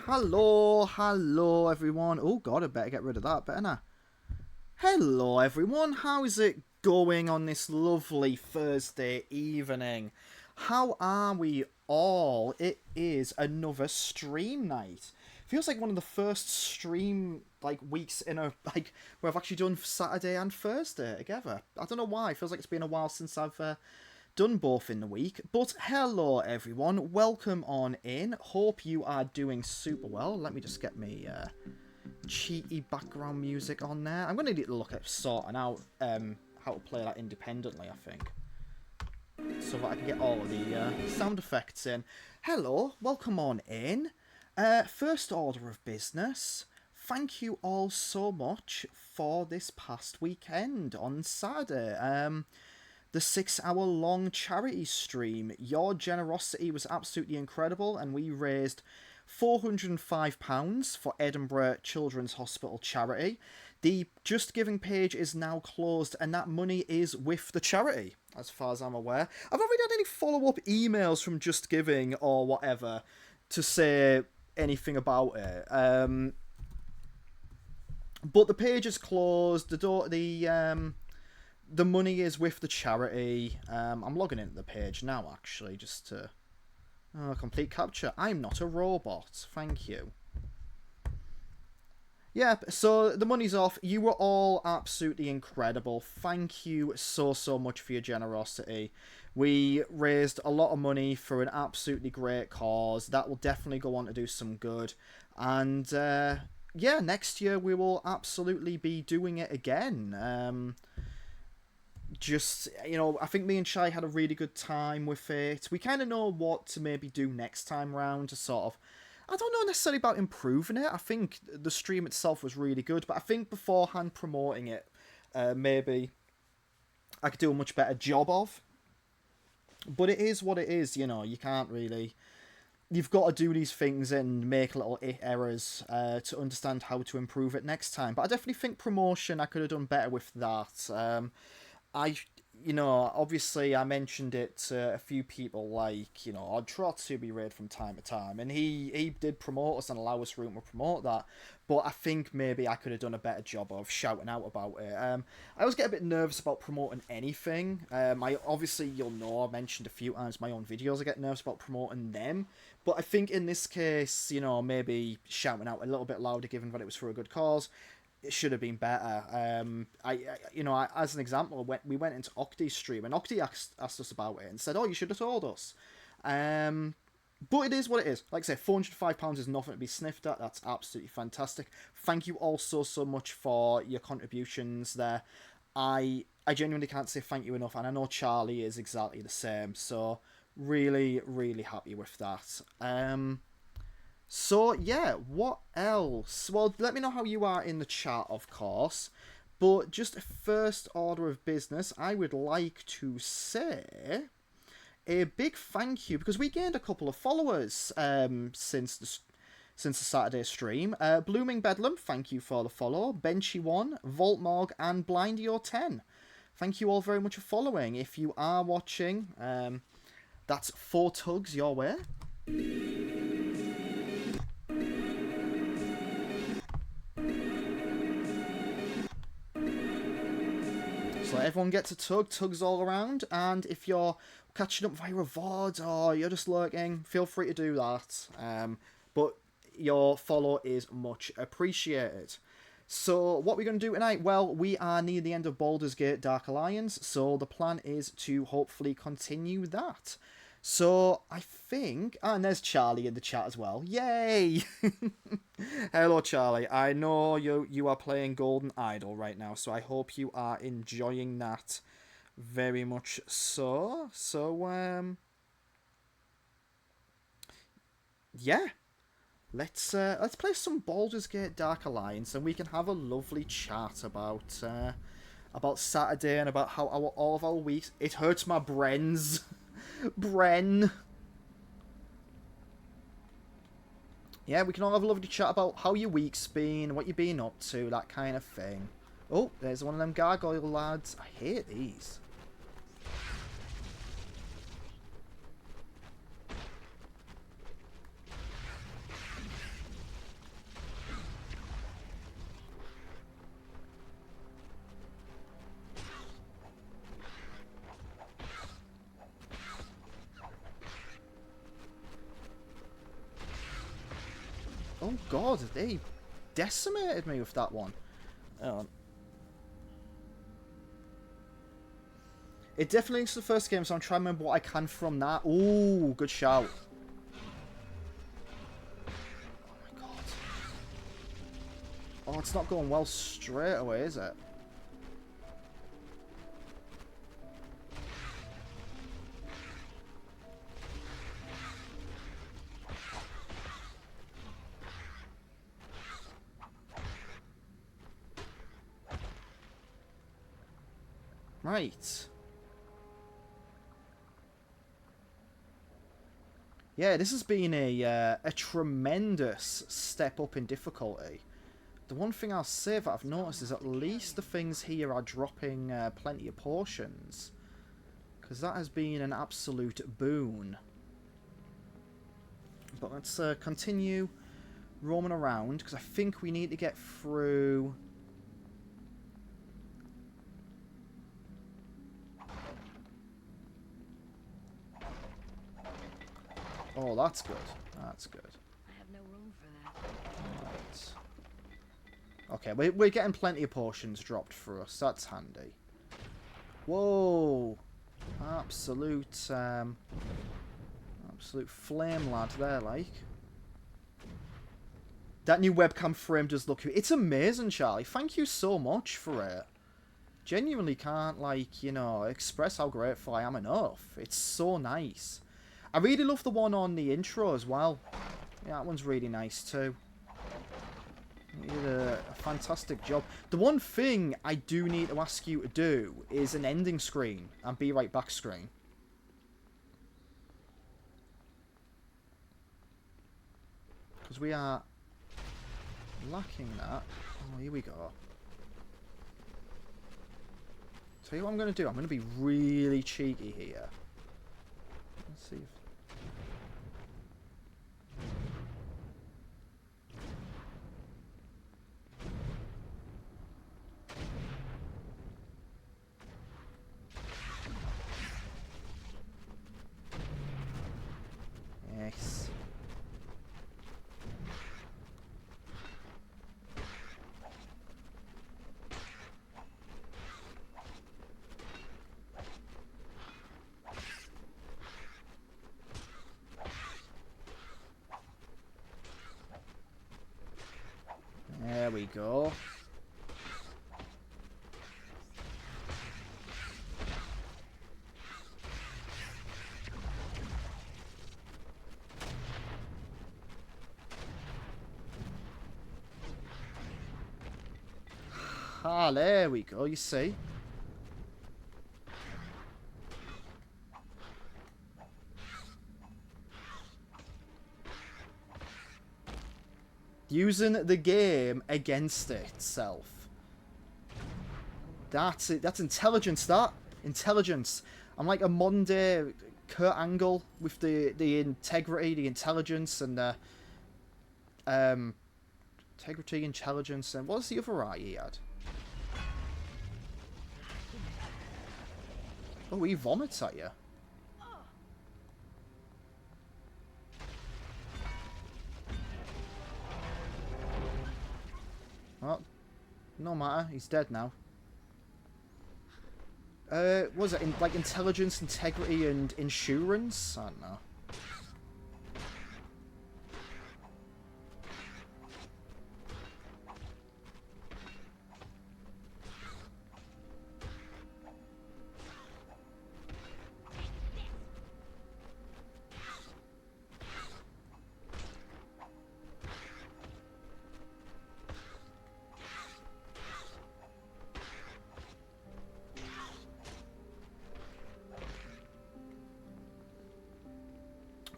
Hello everyone. Oh god, I better get rid of that, better not. Hello everyone, how's it going on this lovely Thursday evening? How are we all? It is another stream night. Feels like one of the first stream weeks in a where I've actually done Saturday and Thursday together. I don't know why. It feels like it's been a while since I've done both in the week. But hello everyone, welcome on in. Hope you are doing super well. Let me just get me cheaty background music on there. I'm going to need to look at sorting out how to play that independently, I think, so that I can get all of the sound effects in. Hello, welcome on in. First order of business, thank you all so much for this past weekend on Saturday. The 6-hour-long charity stream. Your generosity was absolutely incredible, and we raised £405 for Edinburgh Children's Hospital charity. The Just Giving page is now closed, and that money is with the charity, as far as I'm aware. I've not really had any follow-up emails from Just Giving or whatever to say anything about it. But the page is closed. The money is with the charity. I'm logging into the page now, actually, just to... Oh, complete capture. I'm not a robot. Thank you. Yeah, so the money's off. You were all absolutely incredible. Thank you so much for your generosity. We raised a lot of money for an absolutely great cause. That will definitely go on to do some good. And, yeah, next year we will absolutely be doing it again. Just, you know, I think me and Shai had a really good time with it. We kind of know what to maybe do next time round to sort of... I don't know necessarily about improving it. I think the stream itself was really good, but I think beforehand promoting it, maybe I could do a much better job of. But it is what it is, you know. You can't really... You've got to do these things and make little errors to understand how to improve it next time. But I definitely think promotion, I could have done better with that. Obviously I mentioned it to a few people, like, you know, I'd try to be raid from time to time, and he did promote us and allow us room to promote that, but I think maybe I could have done a better job of shouting out about it. I always get a bit nervous about promoting anything. Obviously, you'll know, I mentioned a few times my own videos, I get nervous about promoting them, but I think in this case, you know, maybe shouting out a little bit louder, given that it was for a good cause, it should have been better. As an example, we went into Octi's stream, and Octi asked us about it and said, "Oh, you should have told us." But it is what it is. Like I say, £405 is nothing to be sniffed at. That's absolutely fantastic. Thank you all so much for your contributions there. I genuinely can't say thank you enough, and I know Charlie is exactly the same. So really, really happy with that. So, yeah, what else? Well, let me know how you are in the chat, of course. But just a first order of business, I would like to say a big thank you, because we gained a couple of followers since the Saturday stream. Blooming Bedlam, thank you for the follow. Benchy1, Voltmog, and Blindio10. Thank you all very much for following. If you are watching, that's 4 tugs your way. So everyone gets a tug, tugs all around, and if you're catching up via a VOD or you're just lurking, feel free to do that. But your follow is much appreciated. So what we're going to do tonight, well, we are near the end of Baldur's Gate Dark Alliance, so the plan is to hopefully continue that. So I think... and there's Charlie in the chat as well. Yay! Hello, Charlie. I know you are playing Golden Idol right now, so I hope you are enjoying that very much so. So, yeah. Let's play some Baldur's Gate Dark Alliance, and we can have a lovely chat about Saturday and about how all of our weeks... It hurts my brains. Bren. Yeah, we can all have a lovely chat about how your week's been, what you've been up to, that kind of thing. Oh, there's one of them gargoyle lads. I hate these. Oh god, they decimated me with that one. It definitely is the first game, so I'm trying to remember what I can from that. Ooh, good shout. Oh my god. Oh, it's not going well straight away, is it? Right. Yeah, this has been a tremendous step up in difficulty. The one thing I'll say that I've noticed is at least the things here are dropping plenty of portions. Because that has been an absolute boon. But let's continue roaming around, because I think we need to get through... Oh, that's good. That's good. I have no room for that. Right. Okay, we're getting plenty of portions dropped for us. That's handy. Whoa! Absolute flame lad there, like. That new webcam frame does look... It's amazing, Charlie. Thank you so much for it. Genuinely can't, like, you know, express how grateful I am enough. It's so nice. I really love the one on the intro as well. Yeah, that one's really nice too. You did a fantastic job. The one thing I do need to ask you to do is an ending screen and be right back screen. Because we are lacking that. Oh, here we go. Tell you what I'm going to do. I'm going to be really cheeky here. Let's see if... Yes. There we go. Ah, there we go, you see. Using the game against itself. That's it. That's intelligence, that. Intelligence. I'm like a modern day Kurt Angle with the integrity, the intelligence, and the... integrity, intelligence, and what's the other right he had? Oh, he vomits at you. Well, no matter. He's dead now. What was it? Like intelligence, integrity, and insurance? I don't know.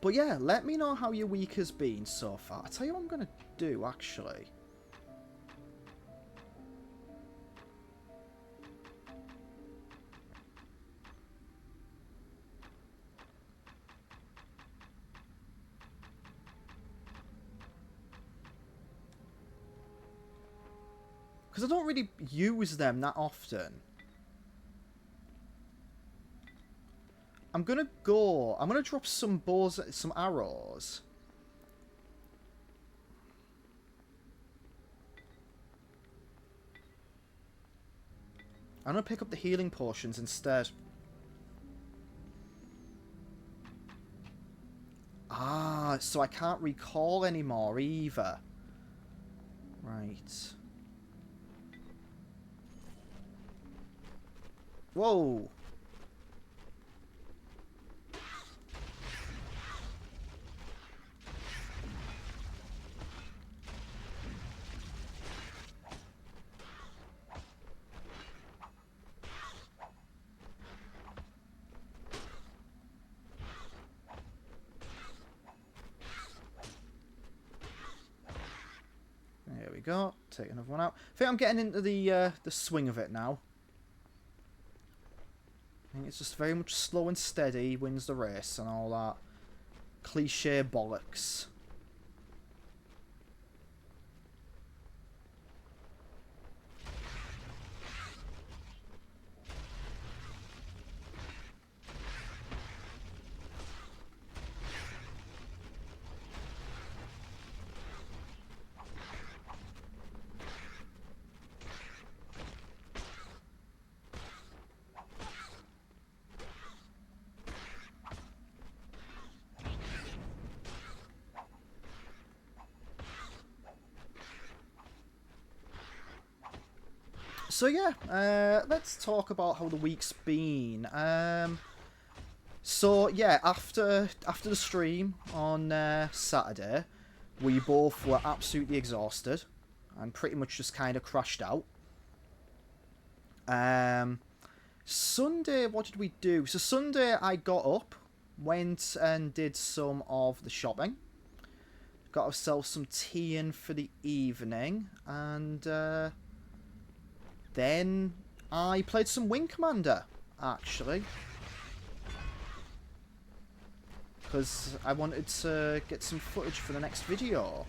But yeah, let me know how your week has been so far. I'll tell you what I'm going to do, actually. Because I don't really use them that often. I'm going to drop some bows, some arrows. I'm going to pick up the healing potions instead. Ah, so I can't recall anymore either. Right. Whoa. There we go. Take another one out. I think I'm getting into the swing of it now. I think it's just very much slow and steady wins the race and all that cliche bollocks. So yeah, let's talk about how the week's been. So yeah, after the stream on Saturday, we both were absolutely exhausted and pretty much just kind of crashed out. Sunday, what did we do? So Sunday, I got up, went and did some of the shopping, got ourselves some tea in for the evening, and then I played some Wing Commander, actually. Because I wanted to get some footage for the next video.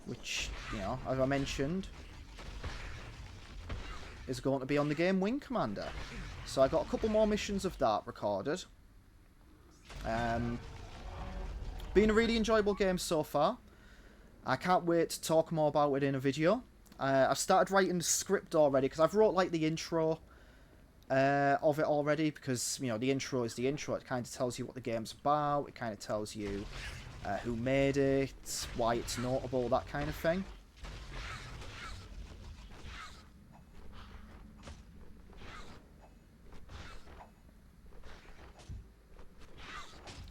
Which, you know, as I mentioned, is going to be on the game Wing Commander. So I got a couple more missions of that recorded. Been a really enjoyable game so far. I can't wait to talk more about it in a video. I've started writing the script already because I've wrote like the intro of it already, because you know the intro is the intro. It kind of tells you what the game's about. It kind of tells you who made it, why it's notable, that kind of thing.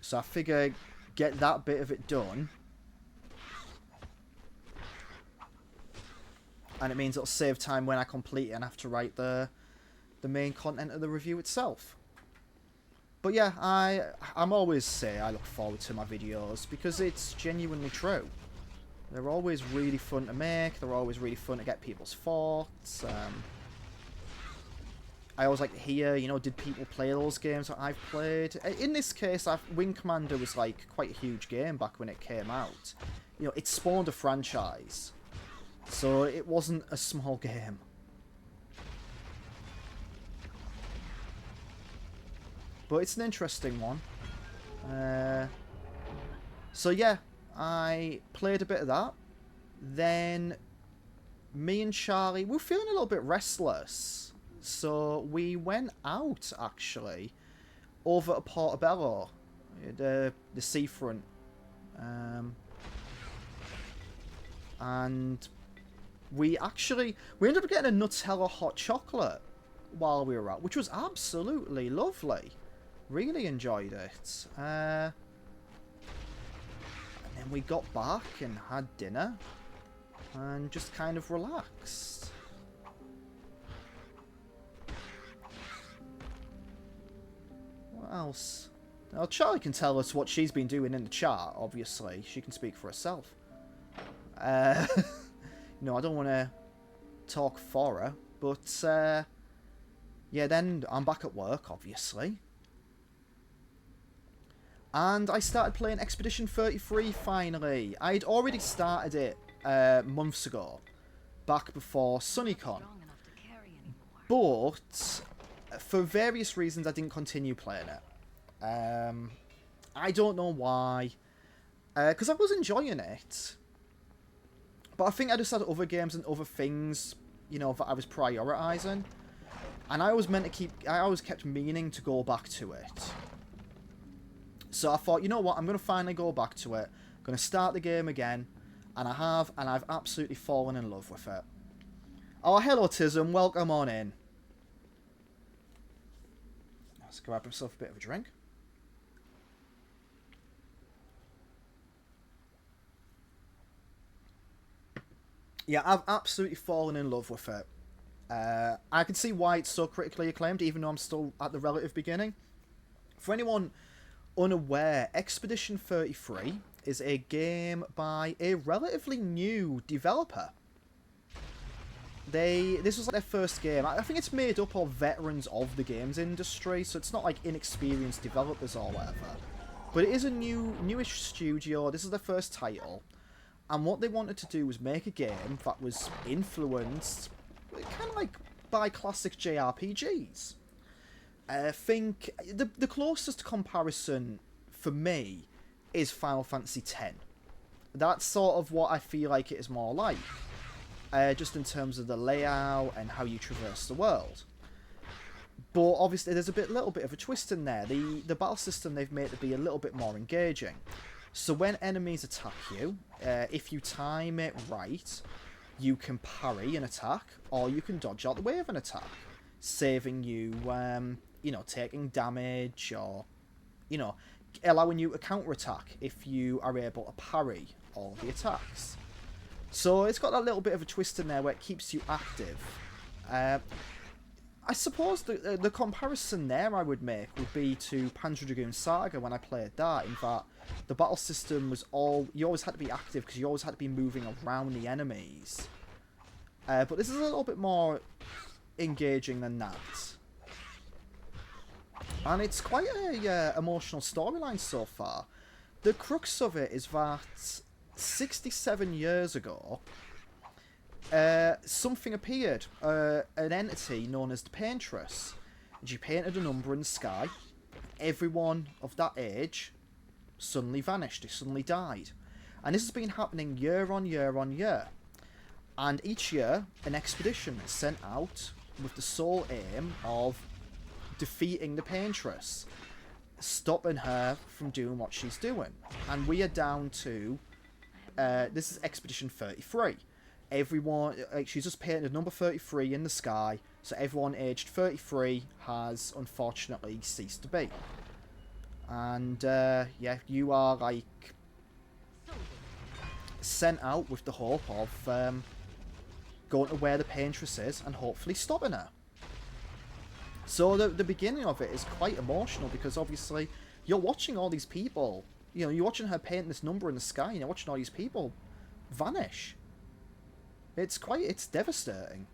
So I figure get that bit of it done. And it means it'll save time when I complete it and have to write the main content of the review itself. But yeah, I'm always say I look forward to my videos because it's genuinely true. They're always really fun to make. They're always really fun to get people's thoughts. I always like to hear, you know, did people play those games that I've played? In this case, Wing Commander was like quite a huge game back when it came out. You know, it spawned a franchise. So it wasn't a small game. But it's an interesting one. So yeah, I played a bit of that. Then me and Charlie, we were feeling a little bit restless. So we went out, actually, over to Portobello, the seafront. And we ended up getting a Nutella hot chocolate while we were out, which was absolutely lovely. Really enjoyed it. And then we got back and had dinner and just kind of relaxed. What else? Now, Charlie can tell us what she's been doing in the chat, obviously. She can speak for herself. No, I don't want to talk for her, but yeah, then I'm back at work, obviously. And I started playing Expedition 33 finally. I'd already started it months ago, back before SunnyCon. But for various reasons, I didn't continue playing it. I don't know why. Because I was enjoying it. But I think I just had other games and other things, you know, that I was prioritising. And I always kept meaning to go back to it. So I thought, you know what, I'm going to finally go back to it. I'm going to start the game again. And I have, and I've absolutely fallen in love with it. Oh, hello, Tism. Welcome on in. Let's grab himself a bit of a drink. Yeah, I've absolutely fallen in love with it. I can see why it's so critically acclaimed, even though I'm still at the relative beginning. For anyone unaware, Expedition 33 is a game by a relatively new developer. This was like their first game. I think it's made up of veterans of the games industry, so it's not like inexperienced developers or whatever. But it is a newish studio. This is their first title. And what they wanted to do was make a game that was influenced kind of like by classic JRPGs. I think the closest comparison for me is Final Fantasy X. That's sort of what I feel like it is more like. Just in terms of the layout and how you traverse the world. But obviously there's a little bit of a twist in there. The battle system they've made to be a little bit more engaging. So when enemies attack you, if you time it right, you can parry an attack, or you can dodge out the way of an attack, saving you, you know, taking damage, or, you know, allowing you to counter-attack if you are able to parry all the attacks. So it's got that little bit of a twist in there where it keeps you active. I suppose the comparison there I would make would be to Panzer Dragoon Saga when I played that, in that the battle system was you always had to be active because you always had to be moving around the enemies. But this is a little bit more engaging than that. And it's quite a emotional storyline so far. The crux of it is that 67 years ago, something appeared, an entity known as the Paintress. And she painted a number in the sky. Everyone of that age suddenly vanished, they suddenly died. And this has been happening year on year on year. And each year, an expedition is sent out with the sole aim of defeating the Paintress, stopping her from doing what she's doing. And we are down to this is Expedition 33. Everyone, she's just painted number 33 in the sky, so everyone aged 33 has unfortunately ceased to be. And yeah, you are like sent out with the hope of going to where the Paintress is and hopefully stopping her. So the beginning of it is quite emotional because obviously you're watching all these people. You know, you're watching her paint this number in the sky, and you're watching all these people vanish. It's devastating.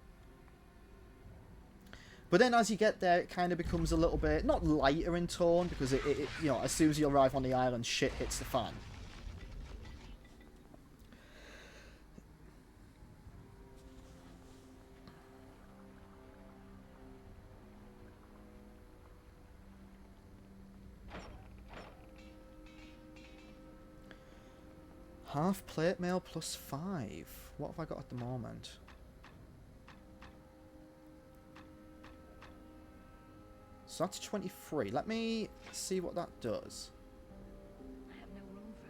But then as you get there, it kind of becomes a little bit, not lighter in tone, because it you know, as soon as you arrive on the island, shit hits the fan. Half plate mail plus 5. What have I got at the moment? So that's 23. Let me see what that does. I have no room for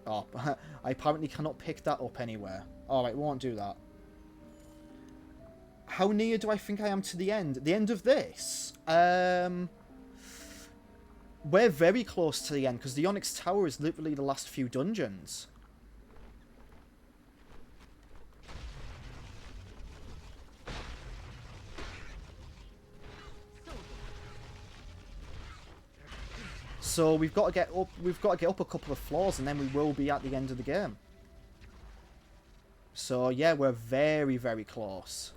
that. Oh, I apparently cannot pick that up anywhere. Alright, we won't do that. How near do I think I am to the end? The end of this? We're very close to the end, because the Onyx Tower is literally the last few dungeons. So we've got to get up a couple of floors, and then we will be at the end of the game. So yeah, we're very, very close.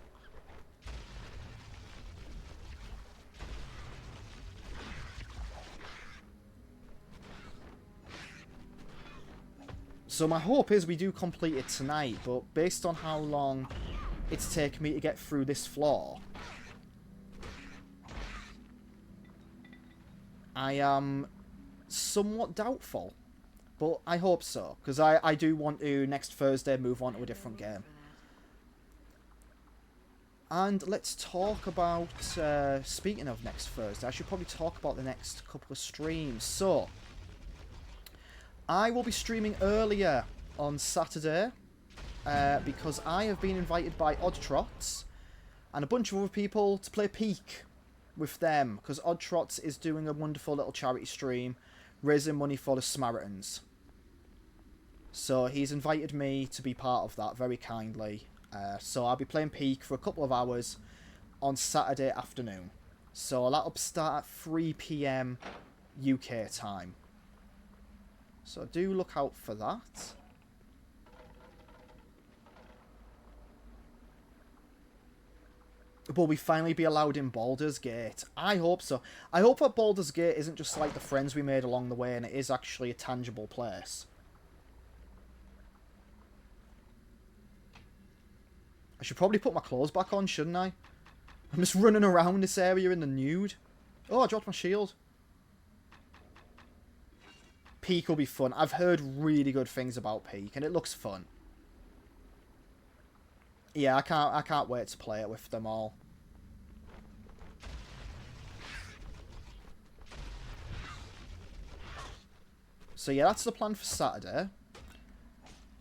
So my hope is we do complete it tonight, but based on how long it's taken me to get through this floor, I am somewhat doubtful. But I hope so, because I do want to, next Thursday, move on to a different game. And let's talk about, speaking of next Thursday, I should probably talk about the next couple of streams. So, I will be streaming earlier on Saturday, because I have been invited by Odd Trots and a bunch of other people to play Peak with them, because Odd Trots is doing a wonderful little charity stream, raising money for the Samaritans. So he's invited me to be part of that very kindly. So I'll be playing Peak for a couple of hours on Saturday afternoon. So that'll start at 3 PM UK time. So do look out for that. Will we finally be allowed in Baldur's Gate? I hope so. I hope that Baldur's Gate isn't just like the friends we made along the way and it is actually a tangible place. I should probably put my clothes back on, shouldn't I? I'm just running around this area in the nude. Oh, I dropped my shield. Peak will be fun. I've heard really good things about Peak, and it looks fun. Yeah, I can't wait to play it with them all. So yeah, that's the plan for Saturday.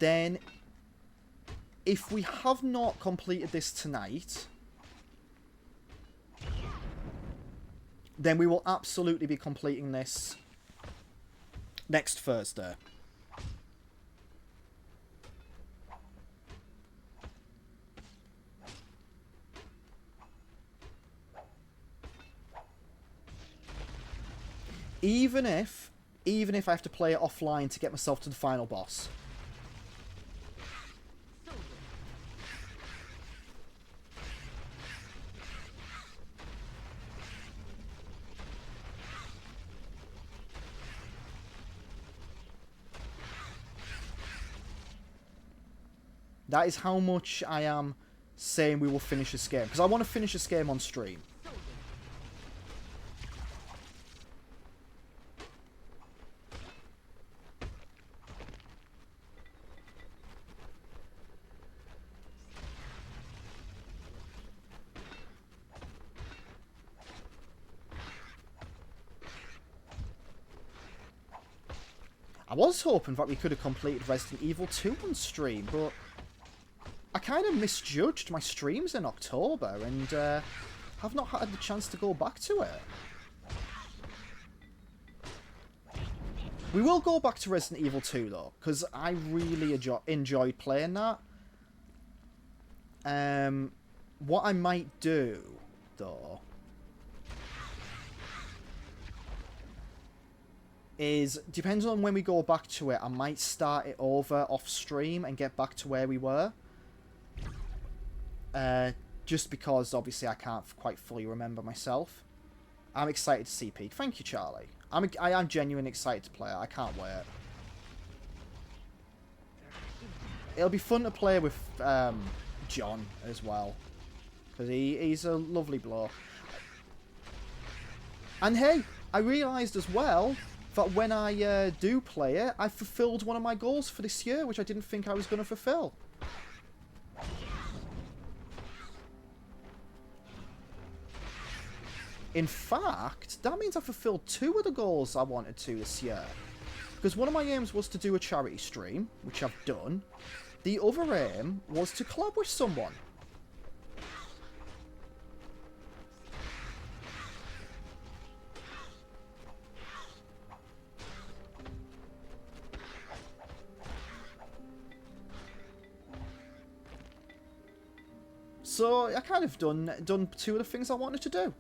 Then, if we have not completed this tonight, then we will absolutely be completing this next Thursday. Even if I have to play it offline to get myself to the final boss. That is how much I am saying we will finish this game. Because I want to finish this game on stream. I was hoping that we could have completed Resident Evil 2 on stream, but I kind of misjudged my streams in October and have not had the chance to go back to it. We will go back to Resident Evil 2 though, because I really enjoyed playing that. What I might do though is, depends on when we go back to it, I might start it over off stream and get back to where we were. Just because obviously I can't quite fully remember myself. I'm excited to see Peak. Thank you, Charlie. I am genuinely excited to play it. I can't wait. It'll be fun to play with John as well, because he's a lovely bloke. And hey, I realised as well that when I do play it, I've fulfilled one of my goals for this year, which I didn't think I was going to fulfill. In fact, that means I fulfilled 2 of the goals I wanted to this year. Because one of my aims was to do a charity stream, which I've done. The other aim was to collab with someone. So I kind of done 2 of the things I wanted to do.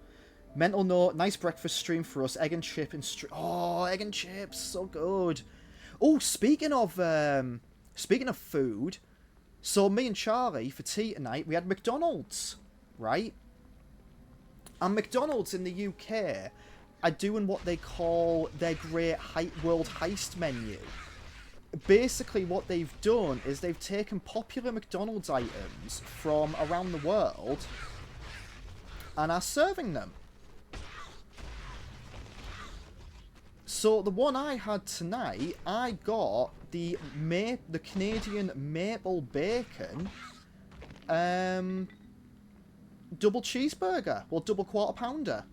Mental note, nice breakfast stream for us. Egg and chip and oh, egg and chips, so good. Oh, speaking of food, so me and Charlie for tea tonight, we had McDonald's, right? And McDonald's in the UK are doing what they call their great world heist menu. Basically what they've done is they've taken popular McDonald's items from around the world and are serving them. So the one I had tonight, I got the Canadian maple bacon double cheeseburger or double quarter pounder.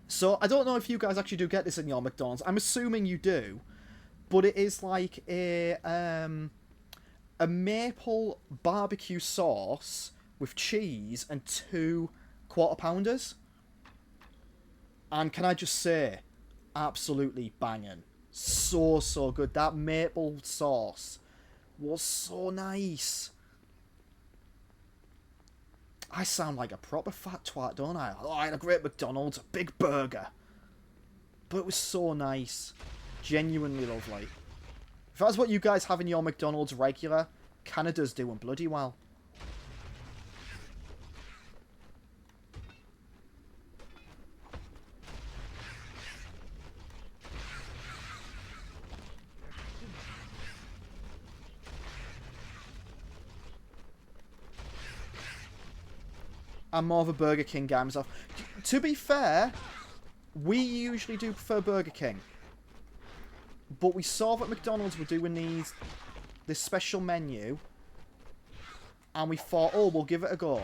So I don't know if you guys actually do get this in your McDonald's. I'm assuming you do, but it is like a maple barbecue sauce with cheese and 2 quarter pounders. And can I just say, absolutely banging. So good. That maple sauce was so nice. I sound like a proper fat twat, don't I? Oh, I had a great McDonald's, a big burger. But it was so nice. Genuinely lovely. If that's what you guys have in your McDonald's regular, Canada's doing bloody well. I'm more of a Burger King guy myself. To be fair, we usually do prefer Burger King. But we saw that McDonald's were doing this special menu. And we thought, oh, we'll give it a go.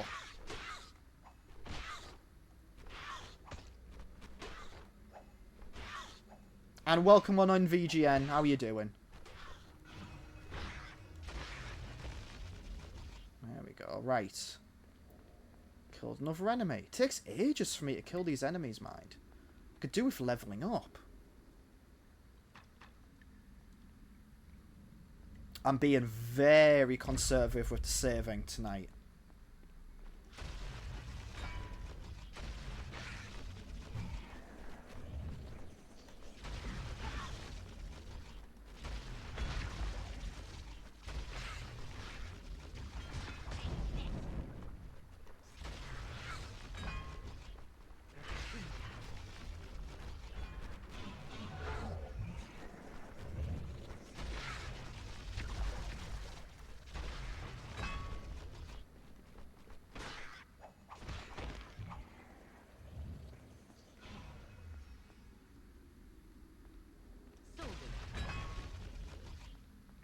And welcome on VGN. How are you doing? There we go. Right. Killed another enemy. It takes ages for me to kill these enemies, mind. I could do with leveling up. I'm being very conservative with the saving tonight.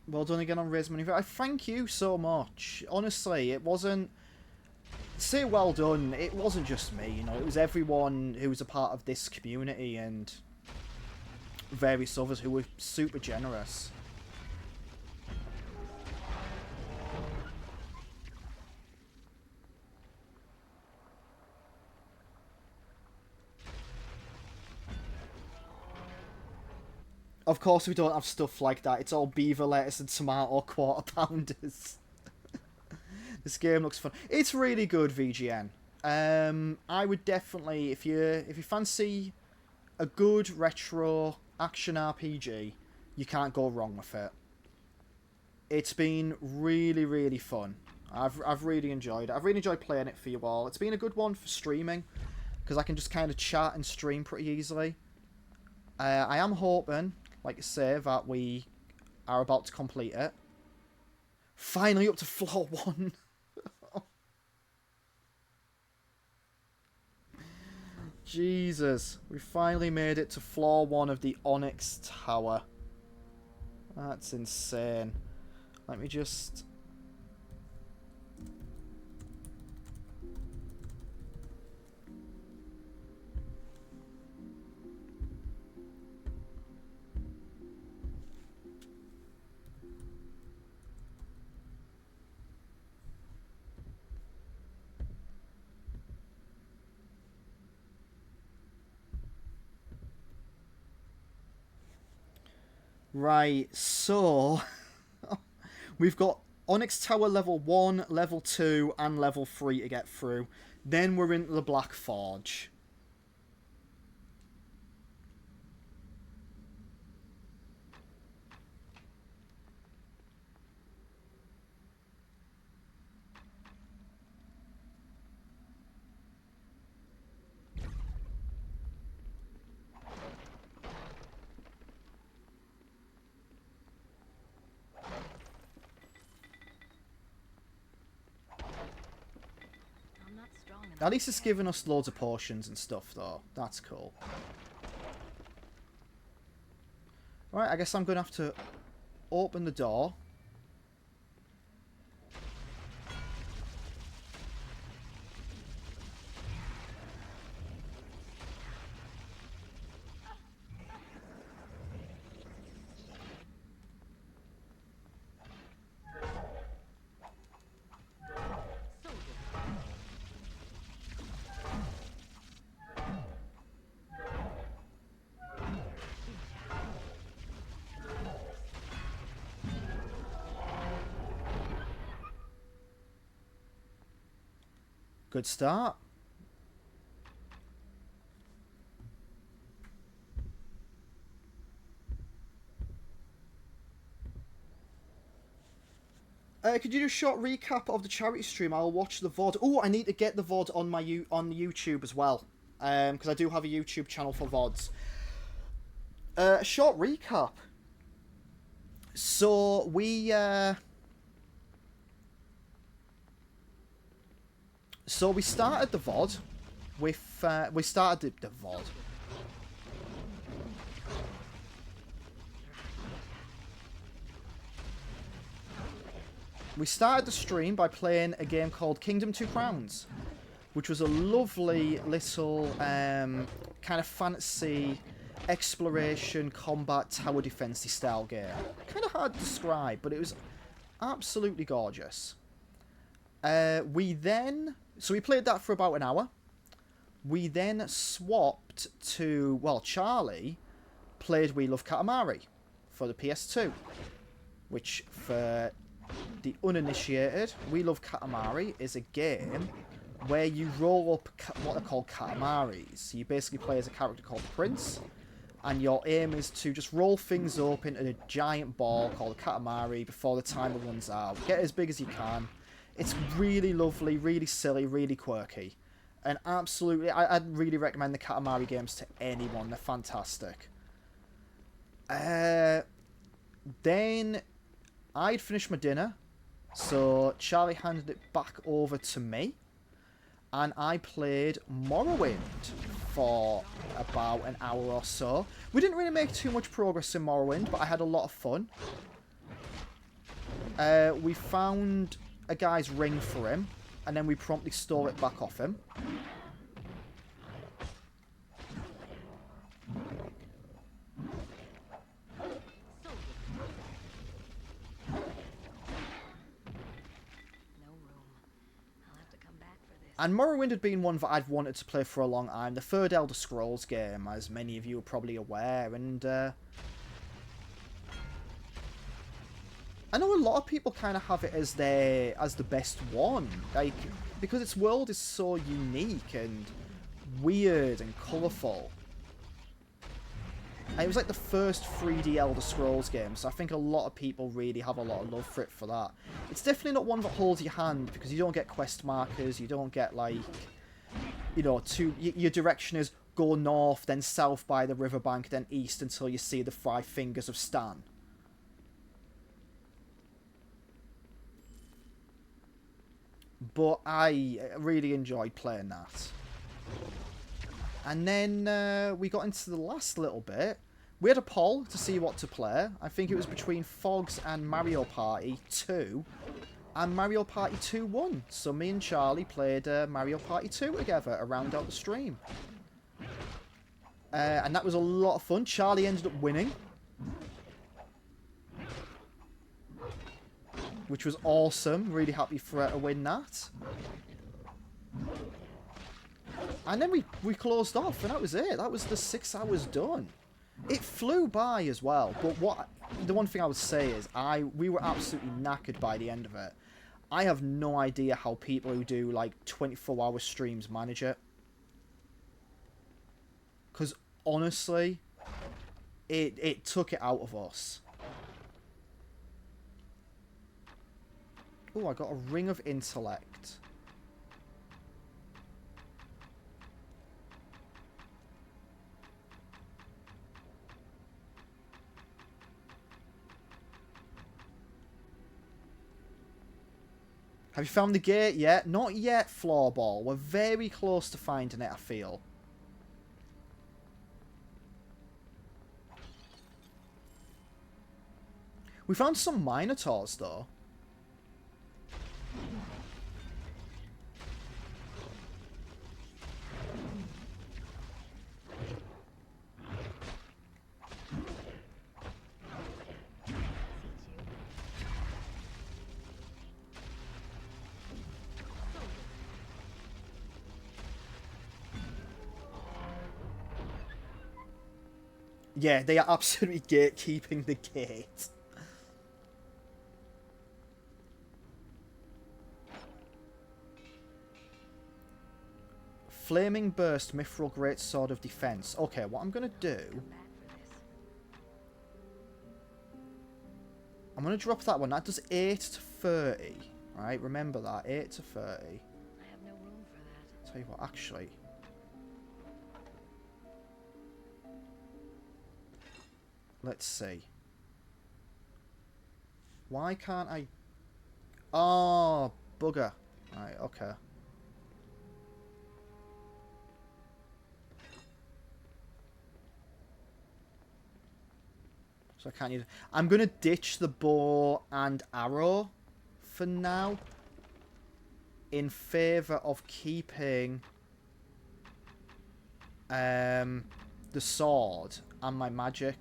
Well done again on Raise Money. I thank you so much. Honestly, it wasn't... Say well done. It wasn't just me, you know. It was everyone who was a part of this community and various others who were super generous. Of course we don't have stuff like that. It's all beaver lettuce and tomato quarter pounders. This game looks fun. It's really good, VGN. I would definitely, if you fancy a good retro action RPG, you can't go wrong with it. It's been really, really fun. I've really enjoyed it. I've really enjoyed playing it for you all. It's been a good one for streaming, because I can just kind of chat and stream pretty easily. I am hoping, like I say, that we are about to complete it. Finally up to floor 1. Jesus. We finally made it to floor 1 of the Onyx Tower. That's insane. Let me just... Right, so we've got Onyx Tower level 1, level 2, and level 3 to get through. Then we're into the Black Forge. At least it's giving us loads of potions and stuff, though. That's cool. Right, I guess I'm going to have to open the door. Good start. Could you do a short recap of the charity stream? I'll watch the VOD. Oh, I need to get the VOD on my on YouTube as well. Because I do have a YouTube channel for VODs. A short recap. So we started the VOD with we started the VOD. We started the stream by playing a game called Kingdom 2 Crowns, which was a lovely little kind of fantasy exploration combat tower defensey style game. Kind of hard to describe, but it was absolutely gorgeous. So we played that for about an hour. We then swapped to, well, Charlie played We Love Katamari for the PS2, which for the uninitiated, We Love Katamari is a game where you roll up what are called Katamaris. So you basically play as a character called the Prince, and your aim is to just roll things up into a giant ball called a Katamari before the timer runs out. Get as big as you can. It's really lovely, really silly, really quirky. And absolutely, I'd really recommend the Katamari games to anyone. They're fantastic. Then I'd finished my dinner, so Charlie handed it back over to me, and I played Morrowind for about an hour or so. We didn't really make too much progress in Morrowind, but I had a lot of fun. We found a guy's ring for him, and then we promptly stole it back off him. And Morrowind had been one that I'd wanted to play for a long time. The third Elder Scrolls game, as many of you are probably aware. And I know a lot of people kind of have it as the best one. Like, because its world is so unique and weird and colourful. And it was like the first 3D Elder Scrolls game, so I think a lot of people really have a lot of love for it for that. It's definitely not one that holds your hand, because you don't get quest markers, you don't get, like, you know, your direction is go north, then south by the riverbank, then east until you see the 5 fingers of Stan. But I really enjoyed playing that. And then we got into the last little bit. We had a poll to see what to play. I think it was between Fogs and Mario Party 2. And Mario Party 2 won. So me and Charlie played Mario Party 2 together to round out the stream. And that was a lot of fun. Charlie ended up winning, which was awesome. Really happy for her to win that. And then we closed off, and that was it. That was the 6 hours done. It flew by as well, but the one thing I would say is we were absolutely knackered by the end of it. I have no idea how people who do like 24-hour streams manage it. Because honestly, it took it out of us. Oh, I got a Ring of Intellect. Have you found the gate yet? Not yet, Floorball. We're very close to finding it, I feel. We found some Minotaurs, though. Yeah, they are absolutely gatekeeping the gate. Flaming Burst, Mithril Great Sword of Defense. Okay, what I'm going to do... Come back for this. I'm going to drop that one. That does 8 to 30. Right, remember that. 8 to 30. I have no room for that. Tell you what, actually... Let's see. Why can't I... Oh, bugger. Right, okay. So I can't use... I'm going to ditch the bow and arrow for now. In favour of keeping... the sword and my magic.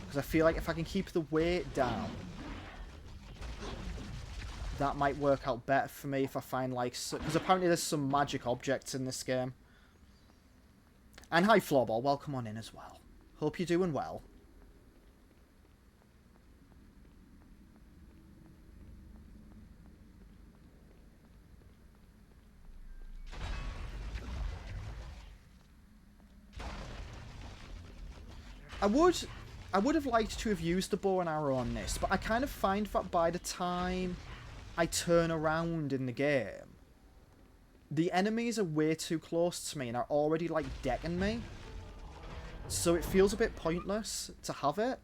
Because I feel like if I can keep the weight down, that might work out better for me if I find like... Because apparently there's some magic objects in this game. And hi Floorball, welcome on in as well. Hope you're doing well. I would have liked to have used the bow and arrow on this, but I kind of find that by the time I turn around in the game, the enemies are way too close to me and are already like decking me. So it feels a bit pointless to have it.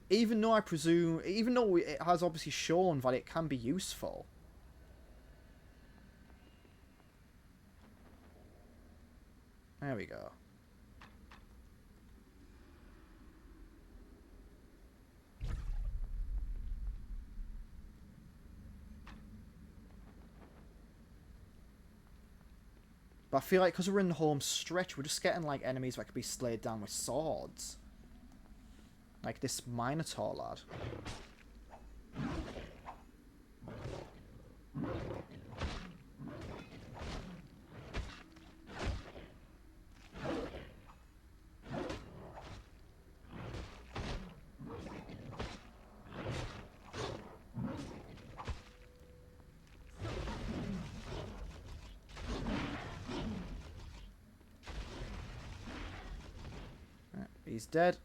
Even though it has obviously shown that it can be useful. There we go. But I feel like because we're in the home stretch, we're just getting like enemies that could be slayed down with swords. Like this Minotaur lad. He's dead.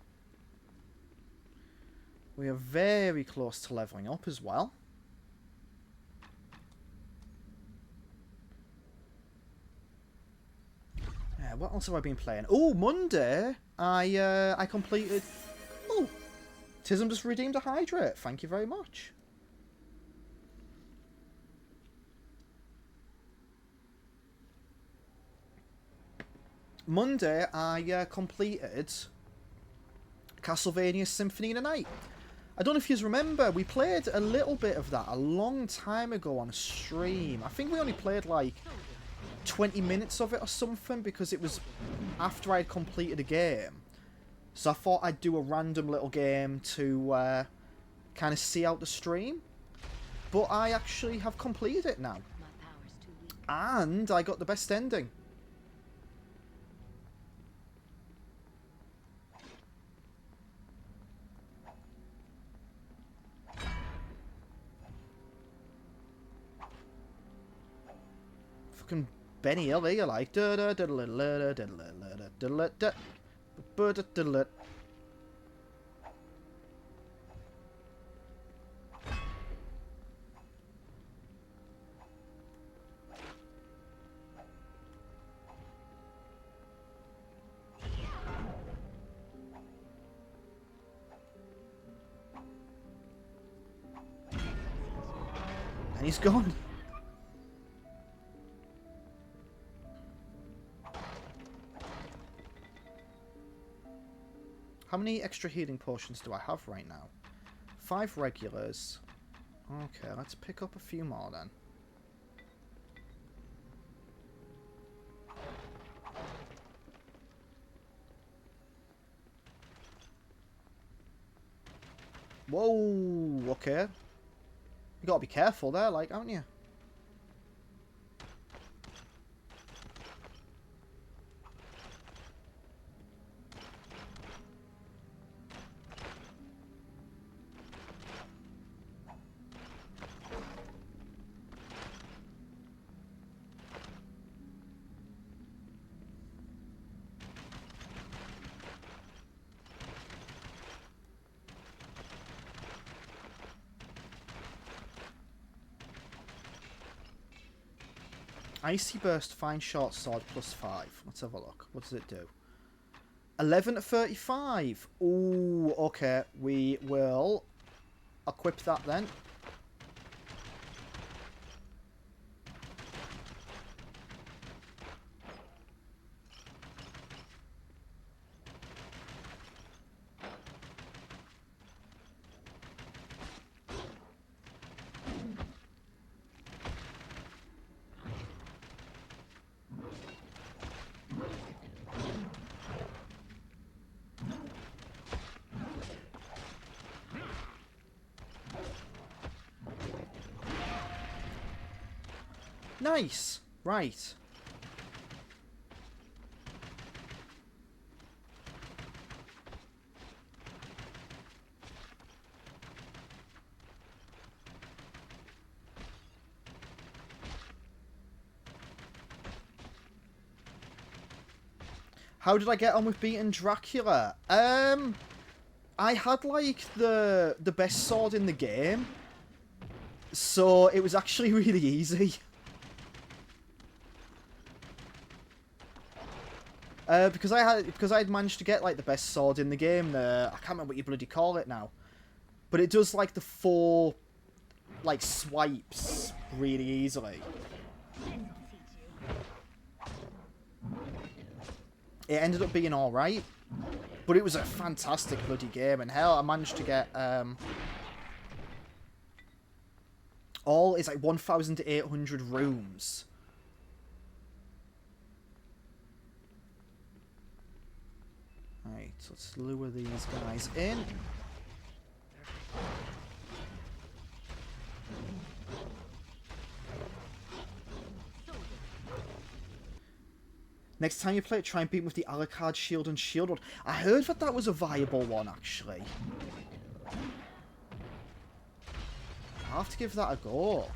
We are very close to leveling up as well. Yeah, what else have I been playing? Oh, Monday I completed... Oh, Tism just redeemed a hydrate. Thank you very much. Monday I completed Castlevania Symphony of the Night. I don't know if you remember, we played a little bit of that a long time ago on a stream. I think we only played like 20 minutes of it or something because it was after I'd completed a game. So I thought I'd do a random little game to kind of see out the stream. But I actually have completed it now. And I got the best ending. Fucking Benny Hill here, like and he's gone. How many extra healing potions do I have right now? 5 regulars. Okay, let's pick up a few more then. Whoa, okay. You gotta be careful there, like, haven't you? Icy Burst, Fine Short Sword, +5. Let's have a look. What does it do? 11 to 35. Ooh, okay. We will equip that then. Nice. Right. How did I get on with beating Dracula? I had like the best sword in the game, so it was actually really easy. Because I'd managed to get like the best sword in the game. I can't remember what you bloody call it now, but it does like the 4 like swipes really easily. It ended up being all right, but it was a fantastic bloody game. And hell, I managed to get all is like 1,800 rooms. Right, so let's lure these guys in. Next time you play it, try and beat him with the Alucard shield and shield rod. I heard that that was a viable one, actually. I'll have to give that a go.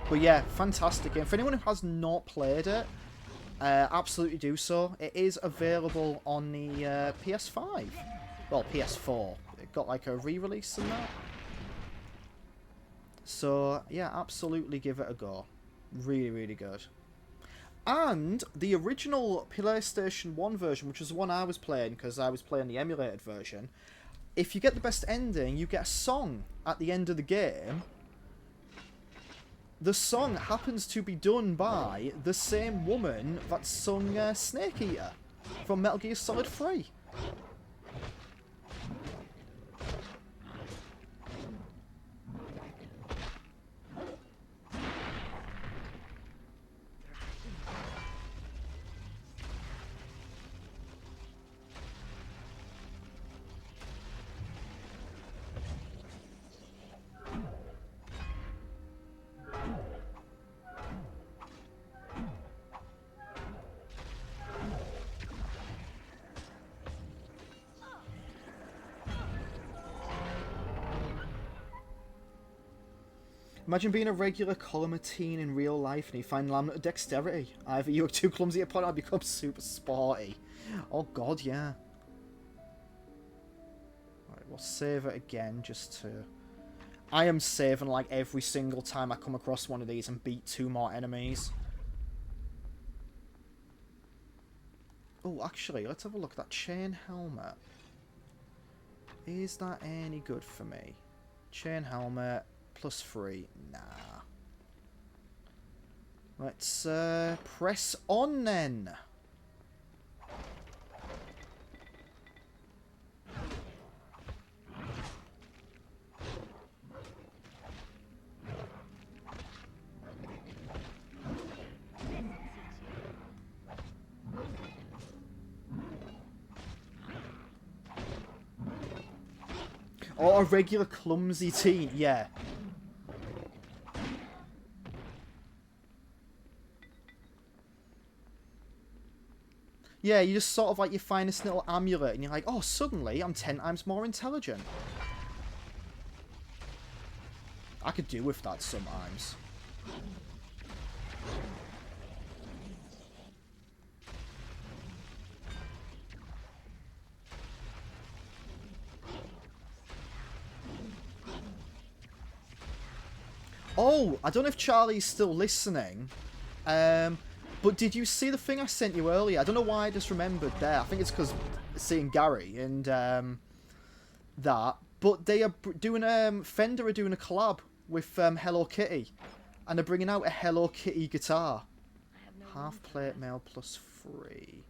But yeah, fantastic game. For anyone who has not played it, absolutely do so. It is available on the PS5. Well, PS4. It got like a re-release and that. So, yeah, absolutely give it a go. Really, really good. And the original PlayStation 1 version, which was the one I was playing, because I was playing the emulated version, if you get the best ending, you get a song at the end of the game. The song happens to be done by the same woman that sung Snake Eater from Metal Gear Solid 3. Imagine being a regular Colomatine in real life and you find laminate dexterity. Either you're too clumsy at a point or become super sporty. Oh god, yeah. Right, we'll save it again just to... I am saving like every single time I come across one of these and beat 2 more enemies. Oh, actually, let's have a look at that chain helmet. Is that any good for me? Chain helmet... +3. Nah. Let's press on then. Or a regular clumsy teen, yeah. Yeah, you just sort of like, you find this little amulet and you're like, oh, suddenly I'm 10 times more intelligent. I could do with that sometimes. Oh, I don't know if Charlie's still listening. But did you see the thing I sent you earlier? I don't know why I just remembered there. I think it's because seeing Gary and that. But they are doing Fender are doing a collab with Hello Kitty, and they're bringing out a Hello Kitty guitar. Half plate male plus 3.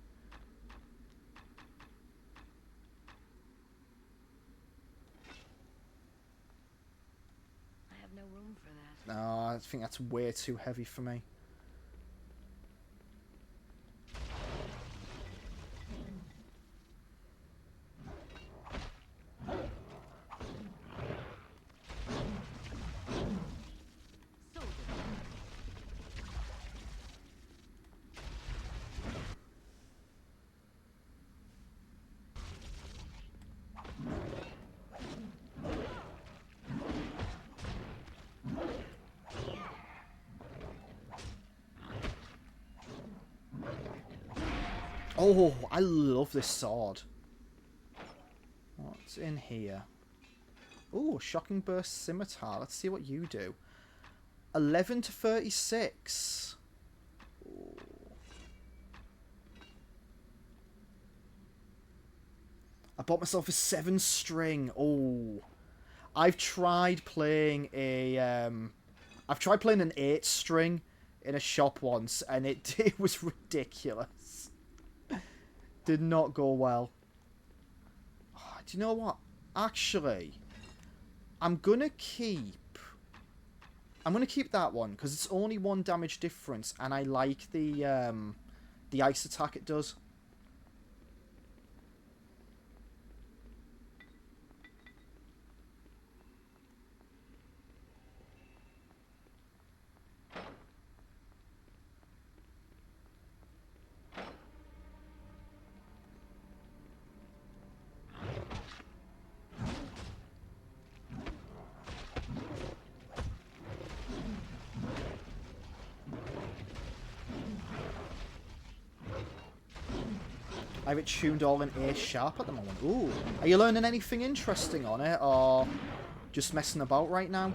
I have no room for that. No, I think that's way too heavy for me. Oh, I love this sword. What's in here? Oh, Shocking Burst Scimitar. Let's see what you do. 11 to 36. Ooh. I bought myself a 7-string. Oh. I've tried playing an 8-string in a shop once, and it was ridiculous. Did not go well. Oh, do you know what? Actually, I'm gonna keep that one because it's only 1 damage difference, and I like the ice attack it does. I have it tuned all in A sharp at the moment. Ooh. Are you learning anything interesting on it, or just messing about right now?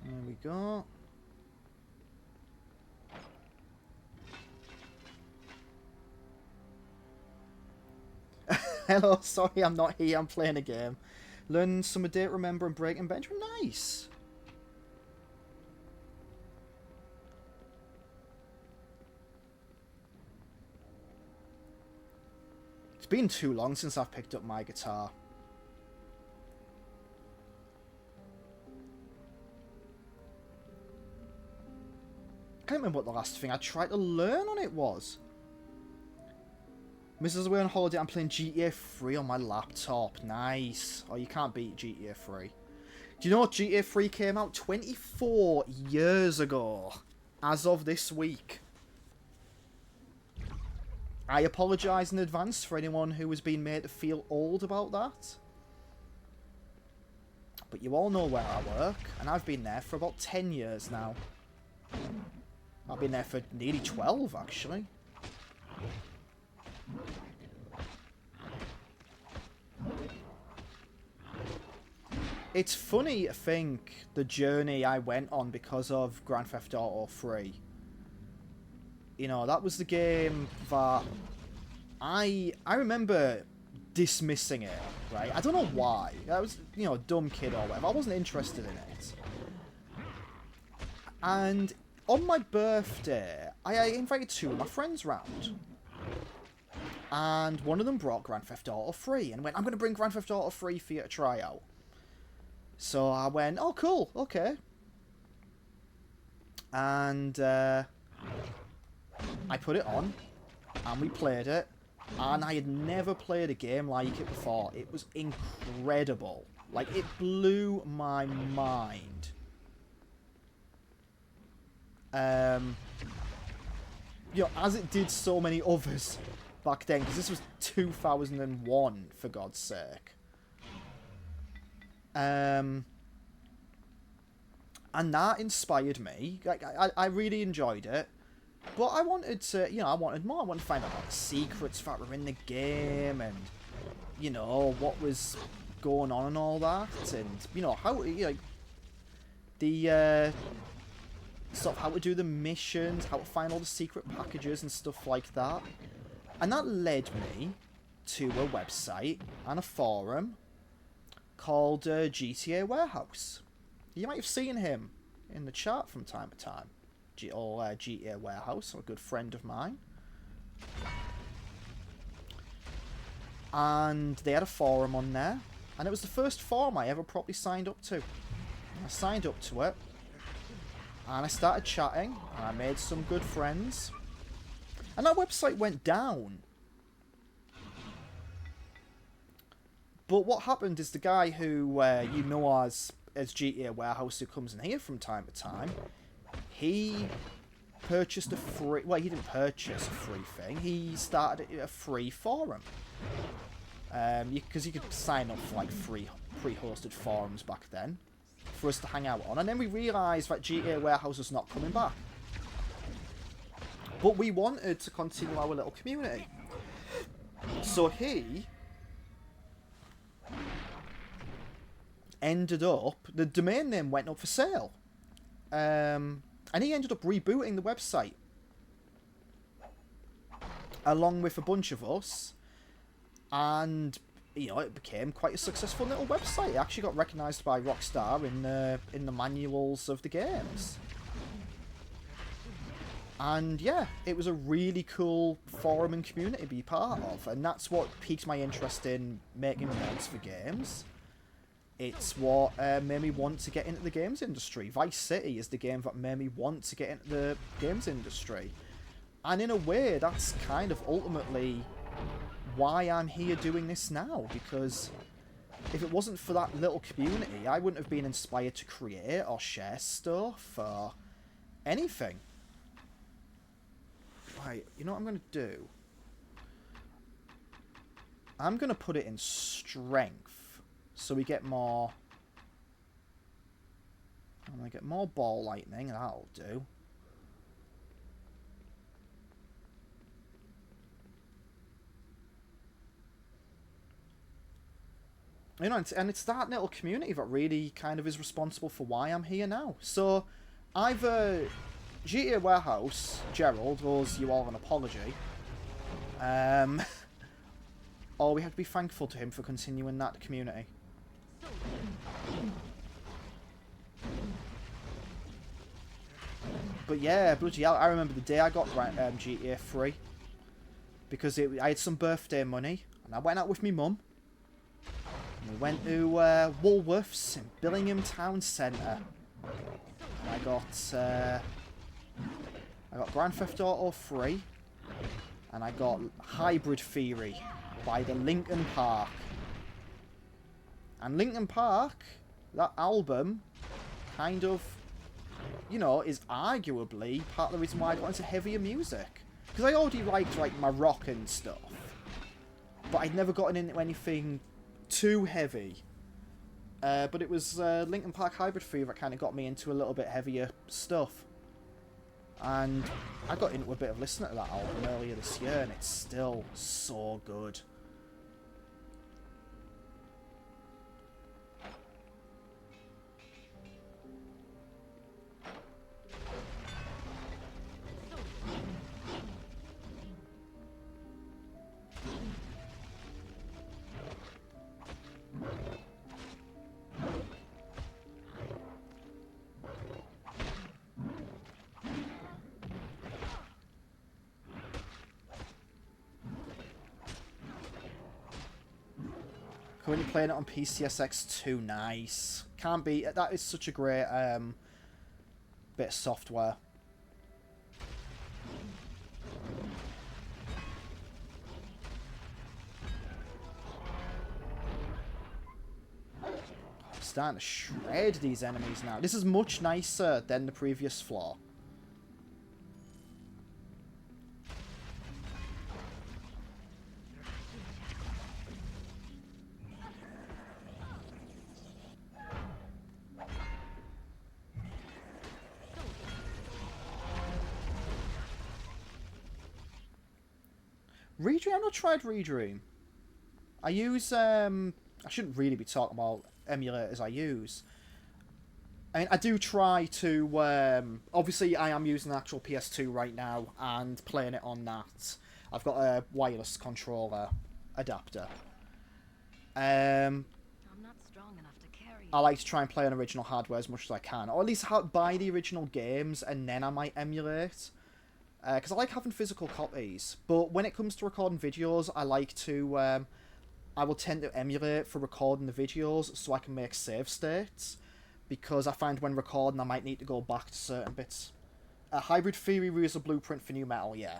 There we go. Hello, sorry I'm not here, I'm playing a game. Learn some date, remember, and break and bench. Nice! It's been too long since I've picked up my guitar. I can't remember what the last thing I tried to learn on it was. Mrs. Away on holiday, I'm playing GTA 3 on my laptop. Nice. Oh, you can't beat GTA 3. Do you know what? GTA 3 came out 24 years ago. As of this week. I apologise in advance for anyone who has been made to feel old about that. But you all know where I work, and I've been there for about 10 years now. I've been there for nearly 12, actually. It's funny to think the journey I went on because of Grand Theft Auto 3. You know, that was the game that I remember dismissing it, right? I don't know why. I was, you know, a dumb kid or whatever. I wasn't interested in it. And on my birthday, I invited 2 of my friends round. And one of them brought Grand Theft Auto 3 and went, I'm going to bring Grand Theft Auto 3 for you to try out. So I went, oh, cool, okay. And I put it on, and we played it, and I had never played a game like it before. It was incredible. Like, it blew my mind. You know, as it did so many others back then, because this was 2001, for God's sake. And that inspired me. Like, I really enjoyed it. But I wanted to, you know, I wanted more. I wanted to find out what the secrets that were in the game, and, you know, what was going on and all that. And, you know, how, you know, the, sort of how to do the missions, how to find all the secret packages and stuff like that. And that led me to a website and a forum called GTA Warehouse. You might have seen him in the chat from time to time. GTA Warehouse, a good friend of mine. And they had a forum on there. And it was the first forum I ever properly signed up to. I signed up to it. And I started chatting. And I made some good friends. And that website went down. But what happened is the guy who you know as GTA Warehouse, who comes in here from time to time, he purchased a free... Well, he didn't purchase a free thing. He started a free forum. Because you could sign up for like free pre-hosted forums back then for us to hang out on. And then we realised that GTA Warehouse was not coming back. But we wanted to continue our little community. So he ended up... The domain name went up for sale. And he ended up rebooting the website. Along with a bunch of us. And, you know, it became quite a successful little website. It actually got recognised by Rockstar in the manuals of the games. And yeah, it was a really cool forum and community to be part of. And that's what piqued my interest in making mods for games. It's what made me want to get into the games industry. Vice City is the game that made me want to get into the games industry. And in a way, that's kind of ultimately why I'm here doing this now. Because if it wasn't for that little community, I wouldn't have been inspired to create or share stuff or anything. Right, you know what I'm going to do? I'm going to put it in strength so we get more... I'm going to get more ball lightning, and that'll do. You know, and it's that little community that really kind of is responsible for why I'm here now. So, either GTA Warehouse, Gerald, owes you all an apology. Or we have to be thankful to him for continuing that community. But yeah, bloody hell, I remember the day I got GTA 3. Because I had some birthday money, and I went out with my mum. We went to Woolworths in Billingham Town Centre. And I got Grand Theft Auto 3. And I got Hybrid Theory by the Linkin Park. And Linkin Park, that album, kind of, you know, is arguably part of the reason why I got into heavier music. Because I already liked, like, my rock and stuff. But I'd never gotten into anything too heavy. But it was Linkin Park Hybrid Theory that kind of got me into a little bit heavier stuff. And I got into a bit of listening to that album earlier this year, and it's still so good. Currently playing it on PCSX2. Nice. Can't beat it. That is such a great bit of software. I'm starting to shred these enemies now. This is much nicer than the previous floor. Redream? I've not tried Redream. I use, I shouldn't really be talking about emulators I use. I mean, I do try to, obviously I am using an actual PS2 right now and playing it on that. I've got a wireless controller adapter. I'm not strong enough to carry I like to try and play on original hardware as much as I can. Or at least buy the original games and then I might emulate. Because I like having physical copies. But when it comes to recording videos, I like to... I will tend to emulate for recording the videos so I can make save states. Because I find when recording, I might need to go back to certain bits. Hybrid Theory is a blueprint for new metal, yeah.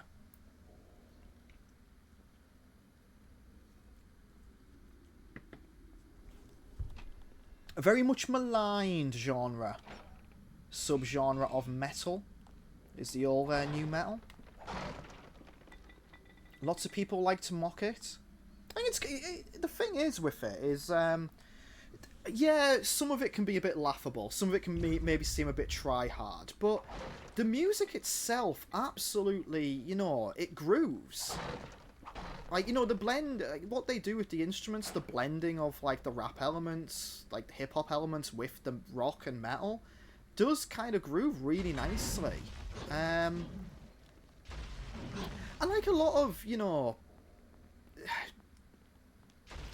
A very much maligned genre. Subgenre of metal is the old new metal. Lots of people like to mock it. I mean, the thing is with it is, yeah, some of it can be a bit laughable. Some of it can maybe seem a bit try-hard. But the music itself, absolutely, you know, it grooves. Like, you know, the blend, what they do with the instruments, the blending of, like, the rap elements, like, the hip-hop elements with the rock and metal, does kind of groove really nicely. And like a lot of, you know,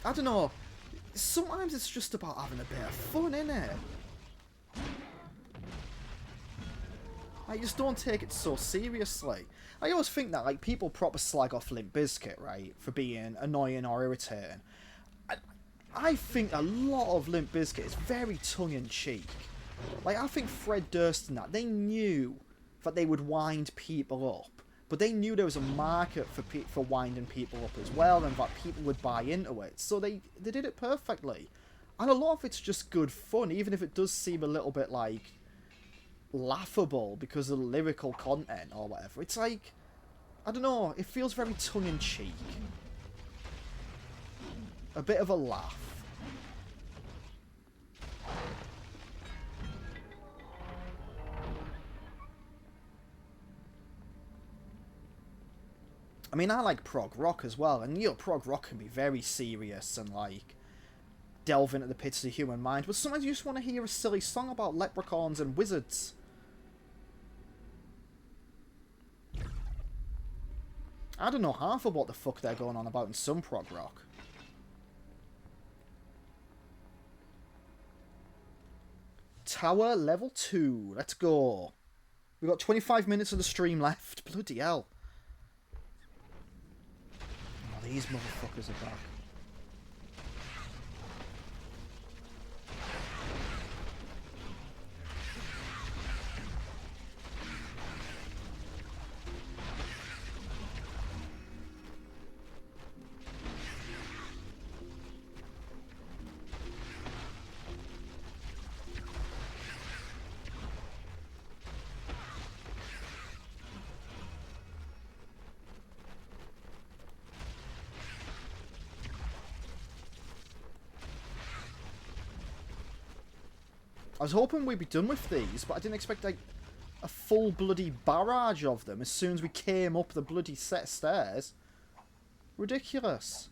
I don't know, sometimes it's just about having a bit of fun, innit? Like, just don't take it so seriously. I always think that, like, people proper slag off Limp Bizkit, right, for being annoying or irritating. I think a lot of Limp Bizkit is very tongue-in-cheek. Like, I think Fred Durst and that, they knew that they would wind people up, but they knew there was a market for winding people up as well, and that people would buy into it, so they did it perfectly. And a lot of it's just good fun, even if it does seem a little bit, like, laughable because of the lyrical content or whatever. It's like, I don't know, it feels very tongue-in-cheek. A bit of a laugh. I mean, I like prog rock as well, and, you know, prog rock can be very serious and, like, delve into the pits of the human mind, but sometimes you just want to hear a silly song about leprechauns and wizards. I don't know half of what the fuck they're going on about in some prog rock. Tower level 2. Let's go. We've got 25 minutes of the stream left. Bloody hell. Oh, these motherfuckers are back. I was hoping we'd be done with these, but I didn't expect, like, a full bloody barrage of them as soon as we came up the bloody set of stairs. Ridiculous.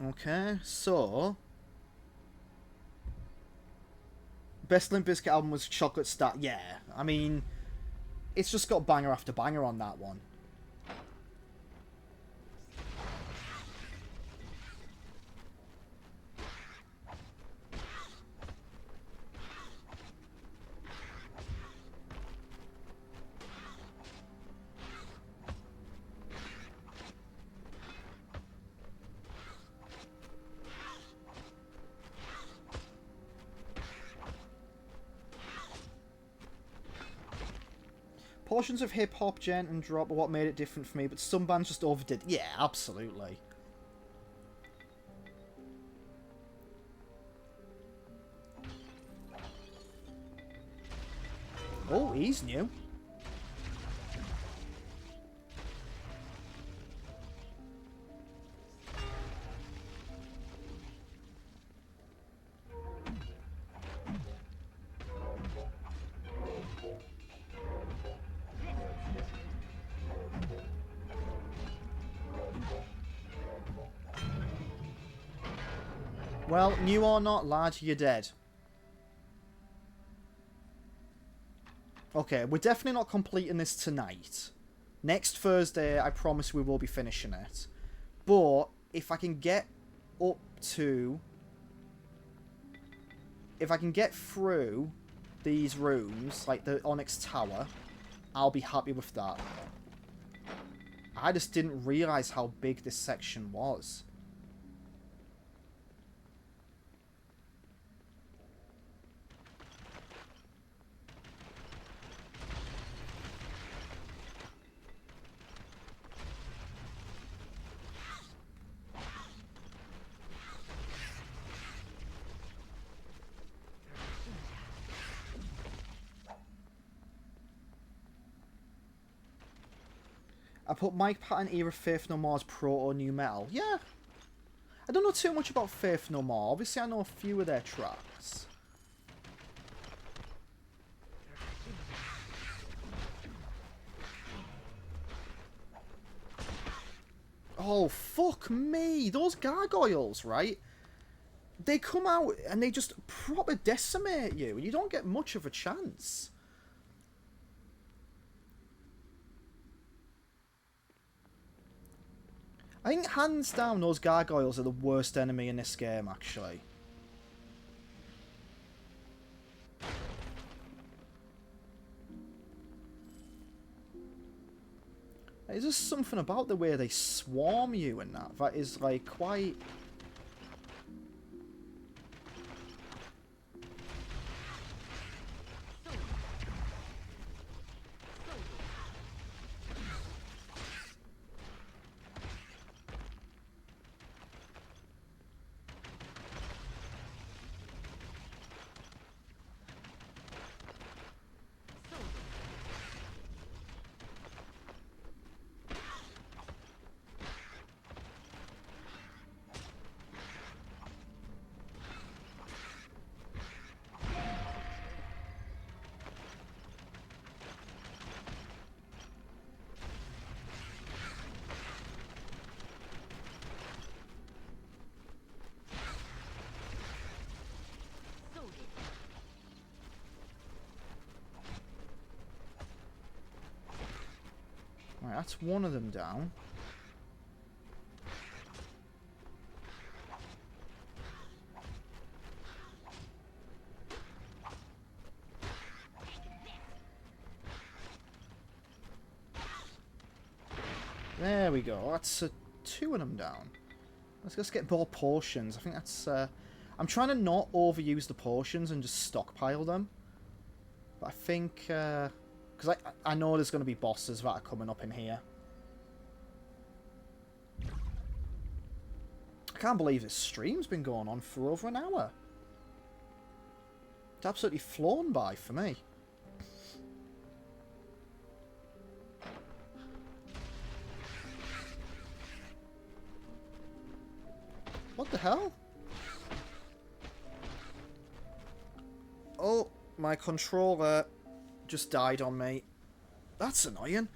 Okay, so... Best Limp Bizkit album was Chocolate Star. Yeah, I mean, it's just got banger after banger on that one. Portions of hip hop, gent, and drop are what made it different for me, but some bands just overdid. Yeah, absolutely. Oh, he's new. Well, new or not, lad, you're dead. Okay, we're definitely not completing this tonight. Next Thursday, I promise we will be finishing it. But if I can get up to... If I can get through these rooms, like the Onyx Tower, I'll be happy with that. I just didn't realise how big this section was. I put Mike Patton era Faith No More's proto new metal. Yeah. I don't know too much about Faith No More. Obviously, I know a few of their tracks. Oh, fuck me. Those gargoyles, right? They come out and they just proper decimate you. You don't get much of a chance. I think hands down those gargoyles are the worst enemy in this game, actually. There's just something about the way they swarm you and that is like quite... Right, that's one of them down. There we go. That's two of them down. Let's just get more potions. I think that's... I'm trying to not overuse the potions and just stockpile them. But I think... because I know there's going to be bosses that are coming up in here. I can't believe this stream's been going on for over an hour. It's absolutely flown by for me. What the hell? Oh, my controller just died on me. That's annoying.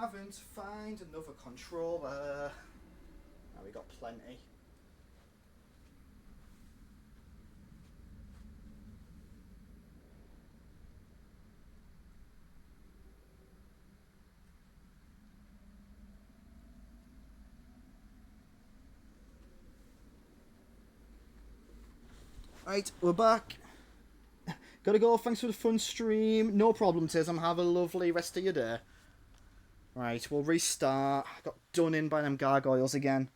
having to find another controller. Now we got plenty. Right, we're back. Gotta go, thanks for the fun stream. No problem, Tism. Have a lovely rest of your day. Right, we'll restart. Got done in by them gargoyles again.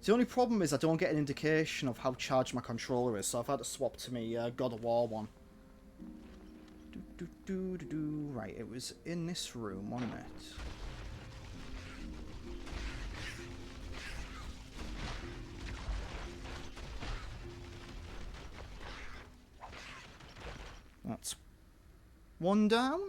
The only problem is I don't get an indication of how charged my controller is, so I've had to swap to me God of War one. Right, it was in this room, wasn't it? That's one down.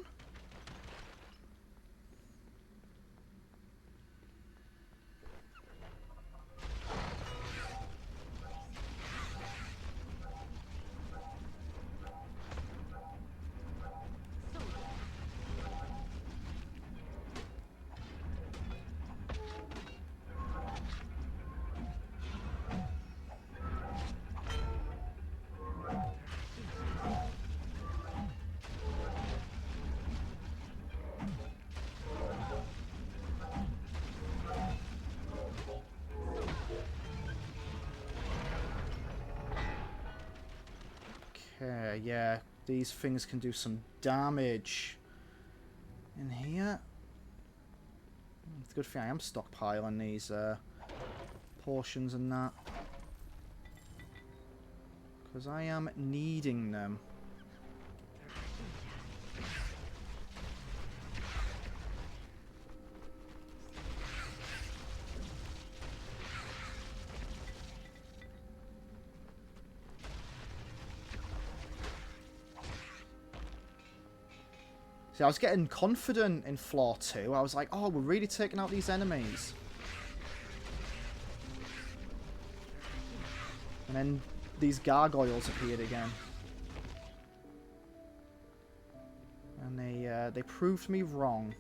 Okay, yeah, these things can do some damage in here. It's a good thing I am stockpiling these portions and that, because I am needing them. See, I was getting confident in floor 2. I was like, oh, we're really taking out these enemies. And then these gargoyles appeared again. And they proved me wrong.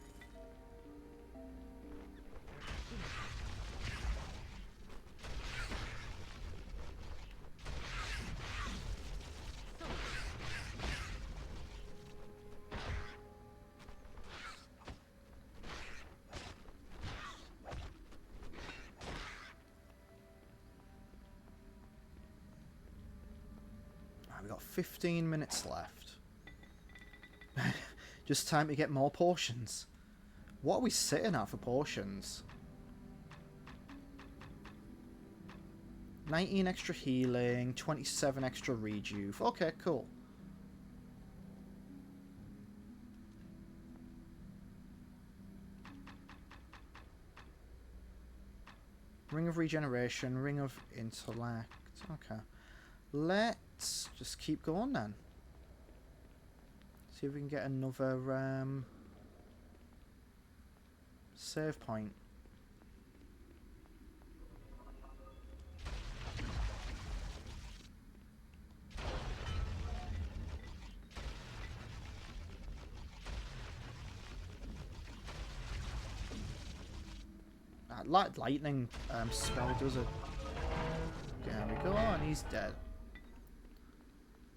We've got 15 minutes left. Just time to get more potions. What are we sitting at for potions? 19 extra healing, 27 extra rejuve. Okay, cool. Ring of regeneration, ring of intellect. Okay. Let's just keep going then. See if we can get another save point. Lightning spell does it. There we go, and he's dead.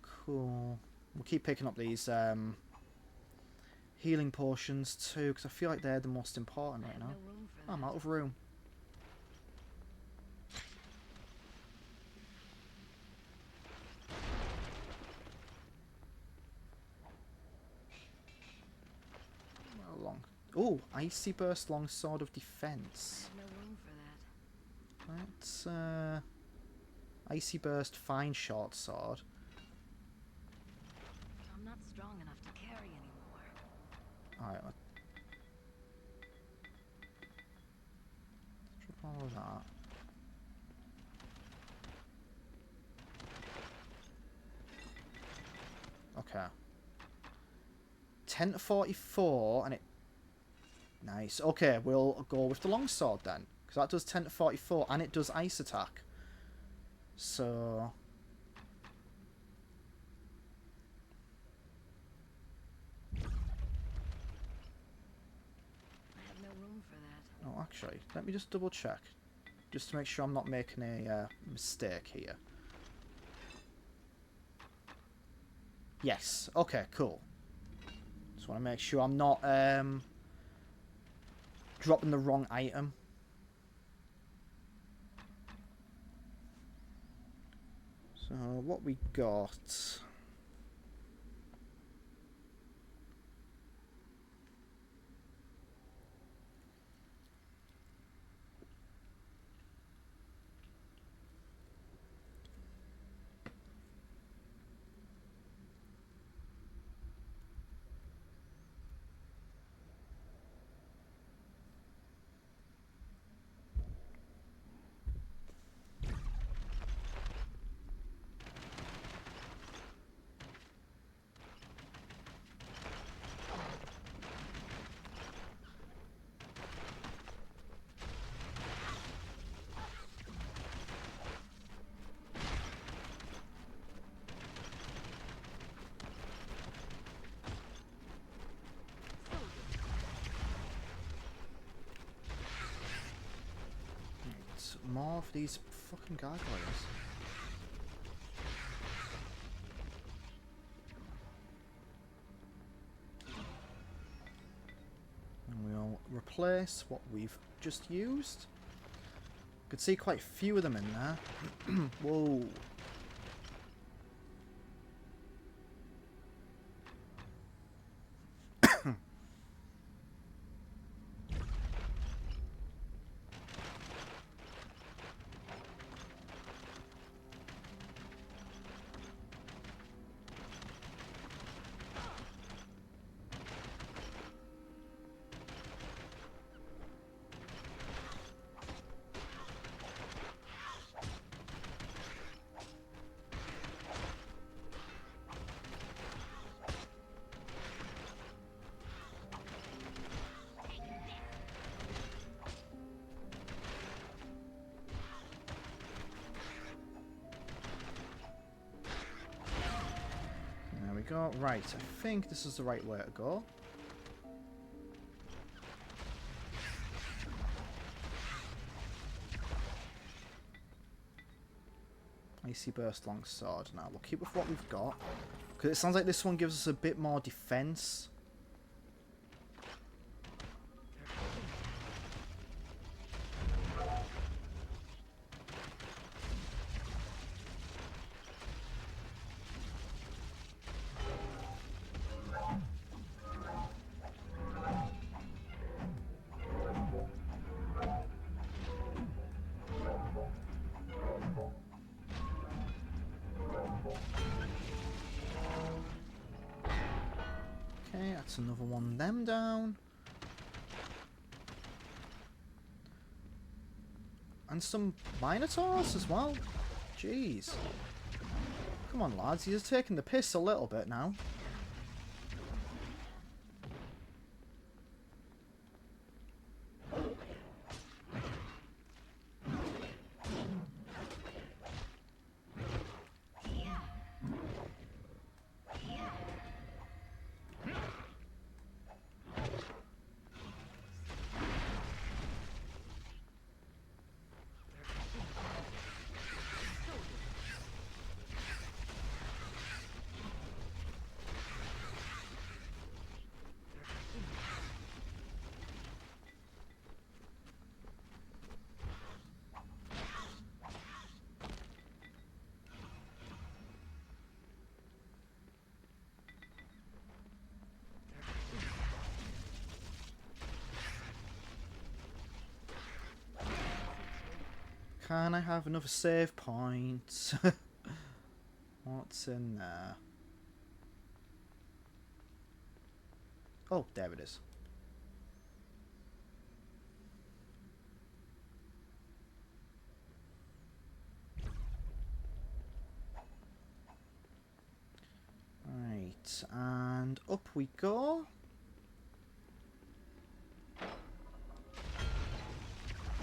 Cool. We'll keep picking up these healing potions too, because I feel like they're the most important right now. Oh, I'm out of room. Long. Oh, Icy Burst Longsword of Defense. No room for that. Let's Icy Burst Fine Short Sword. I'm not strong enough to carry anymore. Alright, let's drop all of that. Okay. 10 to 44, and it... Nice. Okay, we'll go with the longsword then. Because that does 10 to 44, and it does ice attack. So... actually, let me just double check. Just to make sure I'm not making a mistake here. Yes. Okay, cool. Just want to make sure I'm not dropping the wrong item. So, what we got... More of these fucking gargoyles. And we'll replace what we've just used. Could see quite a few of them in there. Whoa. Go. Right, I think this is the right way to go. Icy Burst Longsword. Now, we'll keep with what we've got. Because it sounds like this one gives us a bit more defense. Okay, that's another one of them down. And some Minotaurs as well. Jeez. Come on, lads. You're taking the piss a little bit now. Can I have another save point? What's in there? Oh, there it is. Right, and up we go.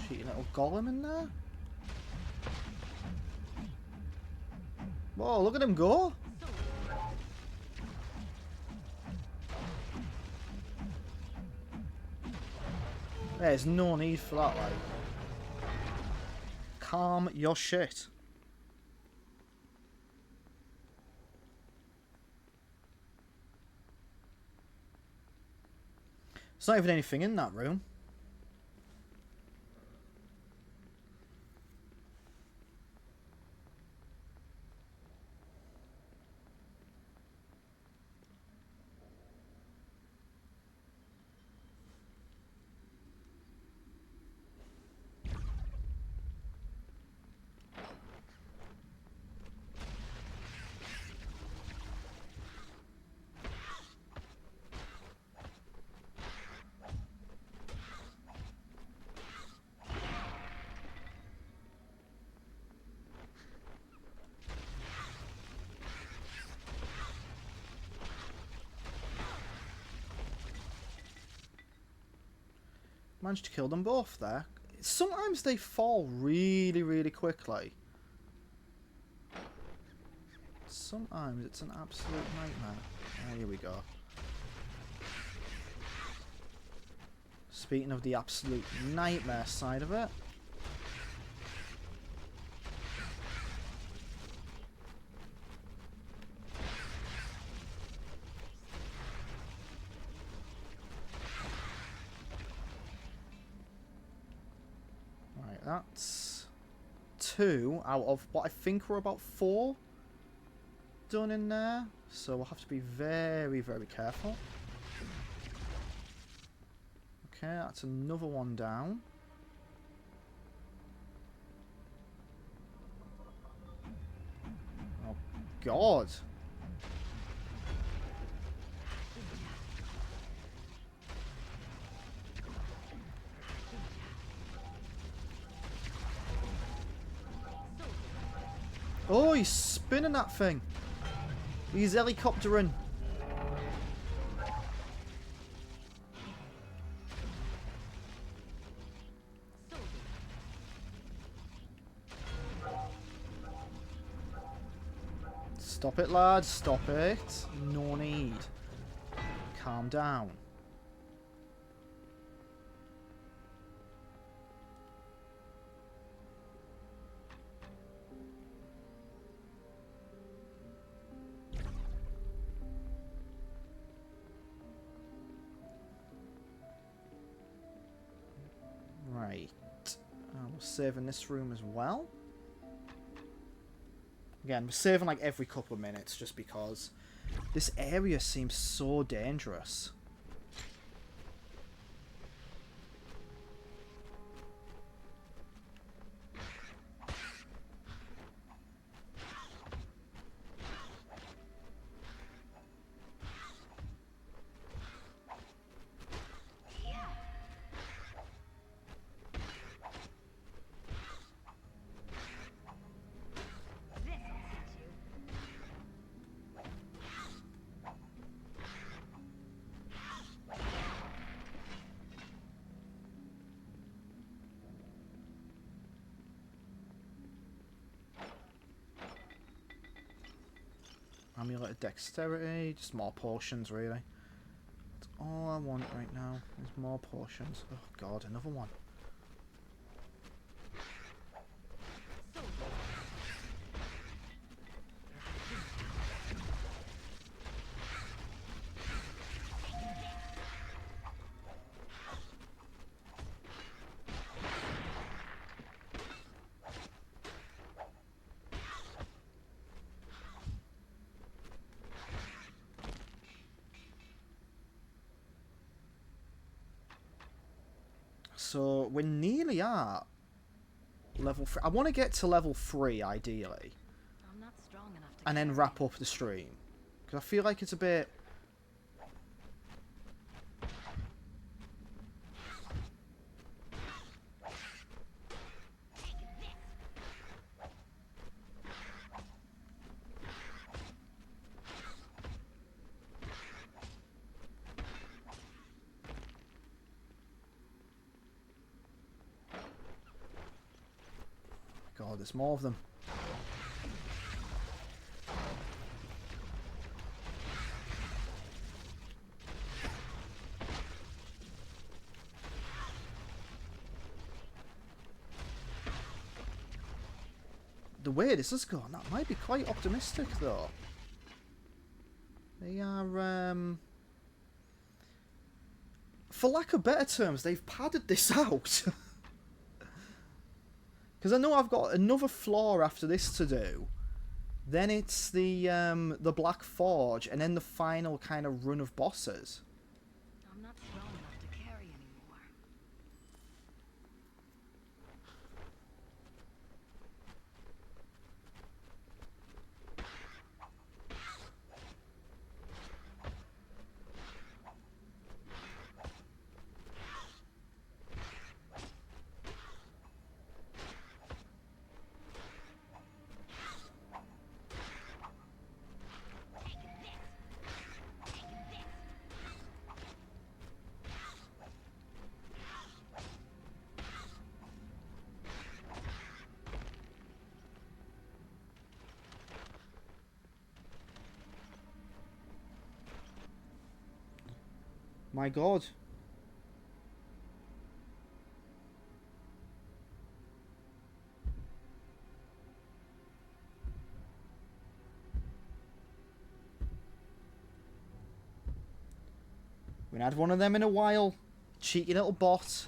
Cheeky little golem in there. Whoa, look at him go! There's no need for that, like. Calm your shit. There's not even anything in that room. Managed to kill them both there. Sometimes they fall really, really quickly. Sometimes it's an absolute nightmare. Oh, here we go. Speaking of the absolute nightmare side of it. That's 2 out of what I think were about 4 done in there. So we'll have to be very, very careful. Okay, that's another one down. Oh, God. Oh, he's spinning that thing. He's helicoptering. Stop it, lad. Stop it. No need. Calm down. Right. We're saving this room as well. Again, we're saving like every couple of minutes just because this area seems so dangerous. Amulet of Dexterity, just more potions really. That's all I want right now is more potions. Oh God, another one. So we're nearly at level 3. I want to get to level 3 ideally, I'm not strong enough to and then carry. wrap up the stream because I feel like it's a bit. God, there's more of them. the way this has gone, that might be quite optimistic, though. They are, for lack of better terms, they've padded this out. Because I know I've got another floor after this to do. Then it's the Black Forge, and then the final kind of run of bosses. I'm not strong enough to carry anymore. My god. We haven't had one of them in a while. Cheeky little bot.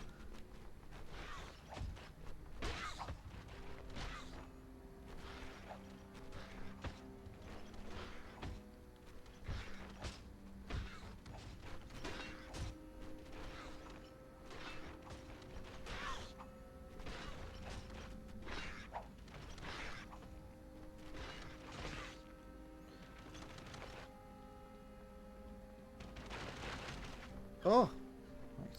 Oh. Right.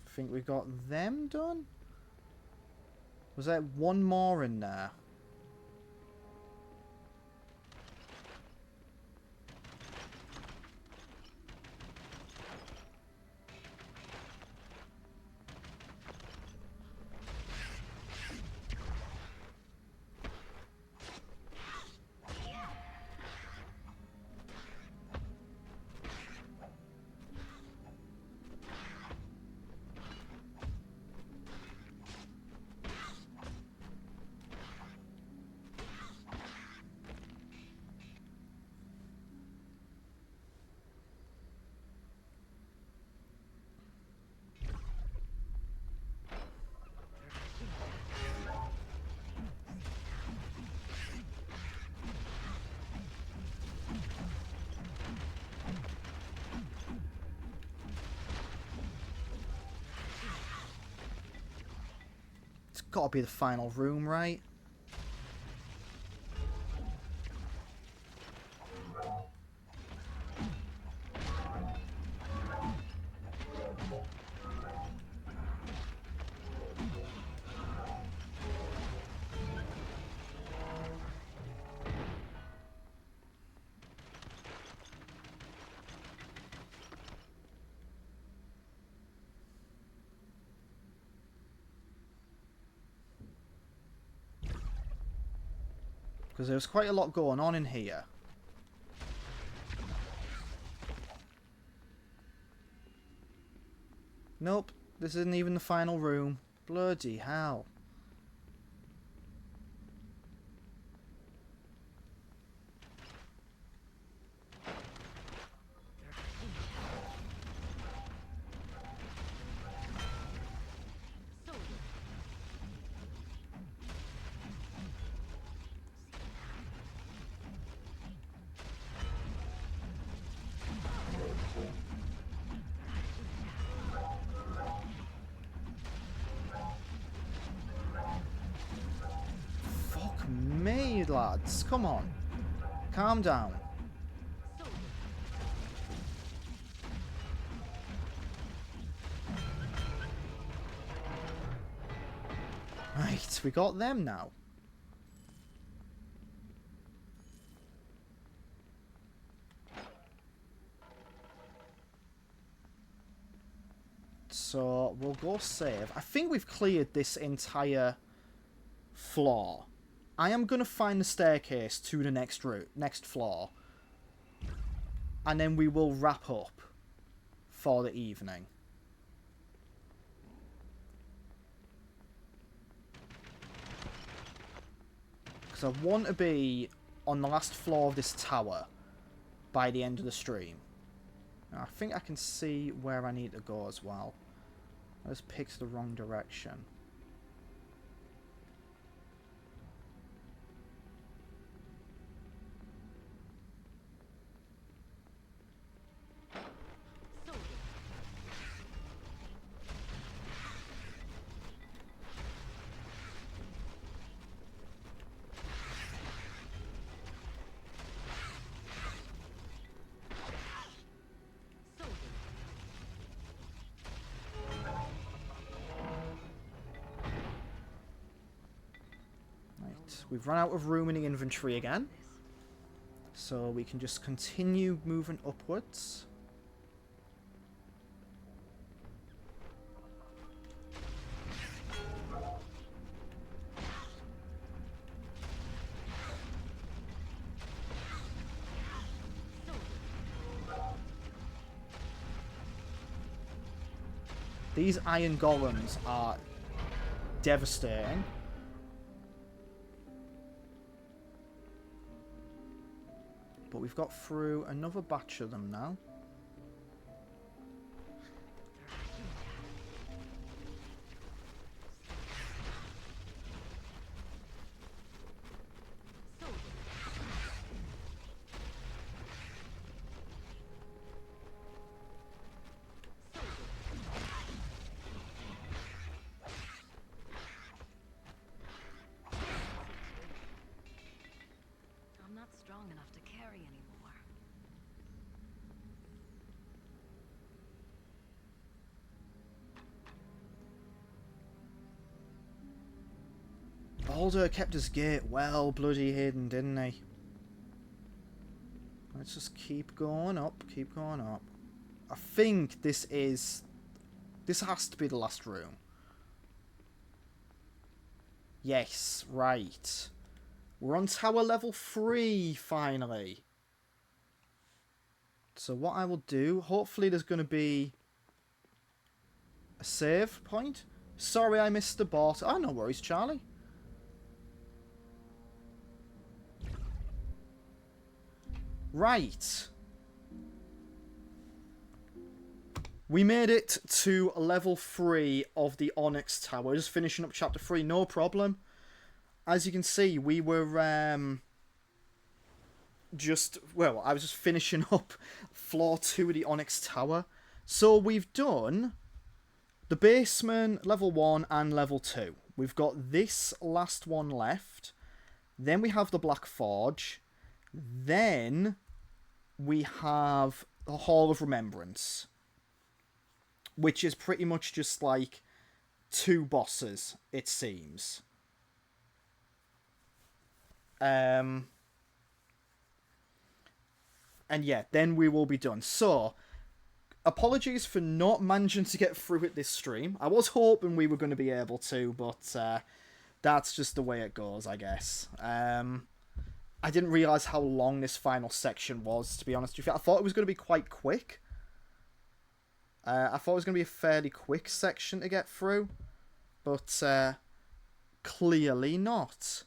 I think we got them done. Was there one more in there? It's got to be the final room, right? Because there's quite a lot going on in here. Nope, this isn't even the final room. Bloody hell. Fuck me, lads. Come on. Calm down. Right, we got them now. So we'll go save. I think we've cleared this entire floor. I am going to find the staircase to the next floor. And then we will wrap up for the evening. Because I want to be on the last floor of this tower by the end of the stream. Now, I think I can see where I need to go as well. I just picked the wrong direction. We've run out of room in the inventory again. So we can just continue moving upwards. These iron golems are devastating. But we've got through another batch of them now. I'm not strong enough to carry anymore. Baldur kept his gate well bloody hidden, didn't he? Let's just keep going up, keep going up. I think this has to be the last room. Yes, right. We're on tower level 3, finally. So what I will do, hopefully there's going to be a save point. Sorry I missed the boss. Oh, no worries, Charlie. Right. We made it to level 3 of the Onyx Tower. Just finishing up chapter 3, no problem. As you can see, we were I was just finishing up floor 2 of the Onyx Tower. So we've done the basement, level 1 and level 2. We've got this last one left. Then we have the Black Forge. Then we have the Hall of Remembrance, which is pretty much just like 2 bosses, it seems. And yeah, then we will be done. So, apologies for not managing to get through it this stream. I was hoping we were going to be able to, but that's just the way it goes, I guess. I didn't realise how long this final section was, to be honest with you. I thought it was going to be quite quick. I thought it was going to be a fairly quick section to get through, but clearly not.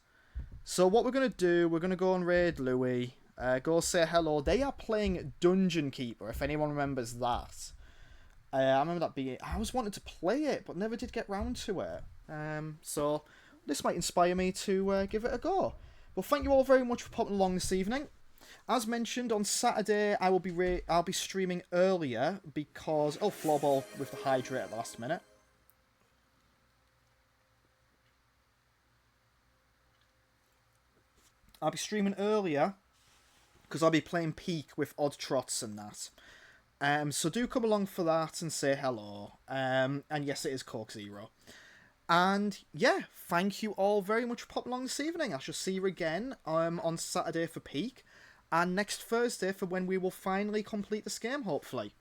So what we're going to do, we're going to go and raid Louis, go say hello. They are playing Dungeon Keeper, if anyone remembers that. I remember that being... I always wanted to play it, but never did get round to it. So this might inspire me to give it a go. Well, thank you all very much for popping along this evening. As mentioned, on Saturday I'll be streaming earlier because... Oh, floorball with the hydrate at the last minute. I'll be streaming earlier because I'll be playing Peak with Odd Trots and that. So do come along for that and say hello. And yes, it is Coke Zero. And yeah, thank you all very much for popping along this evening. I shall see you again on Saturday for Peak. And next Thursday for when we will finally complete this game, hopefully.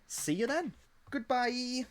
See you then. Goodbye.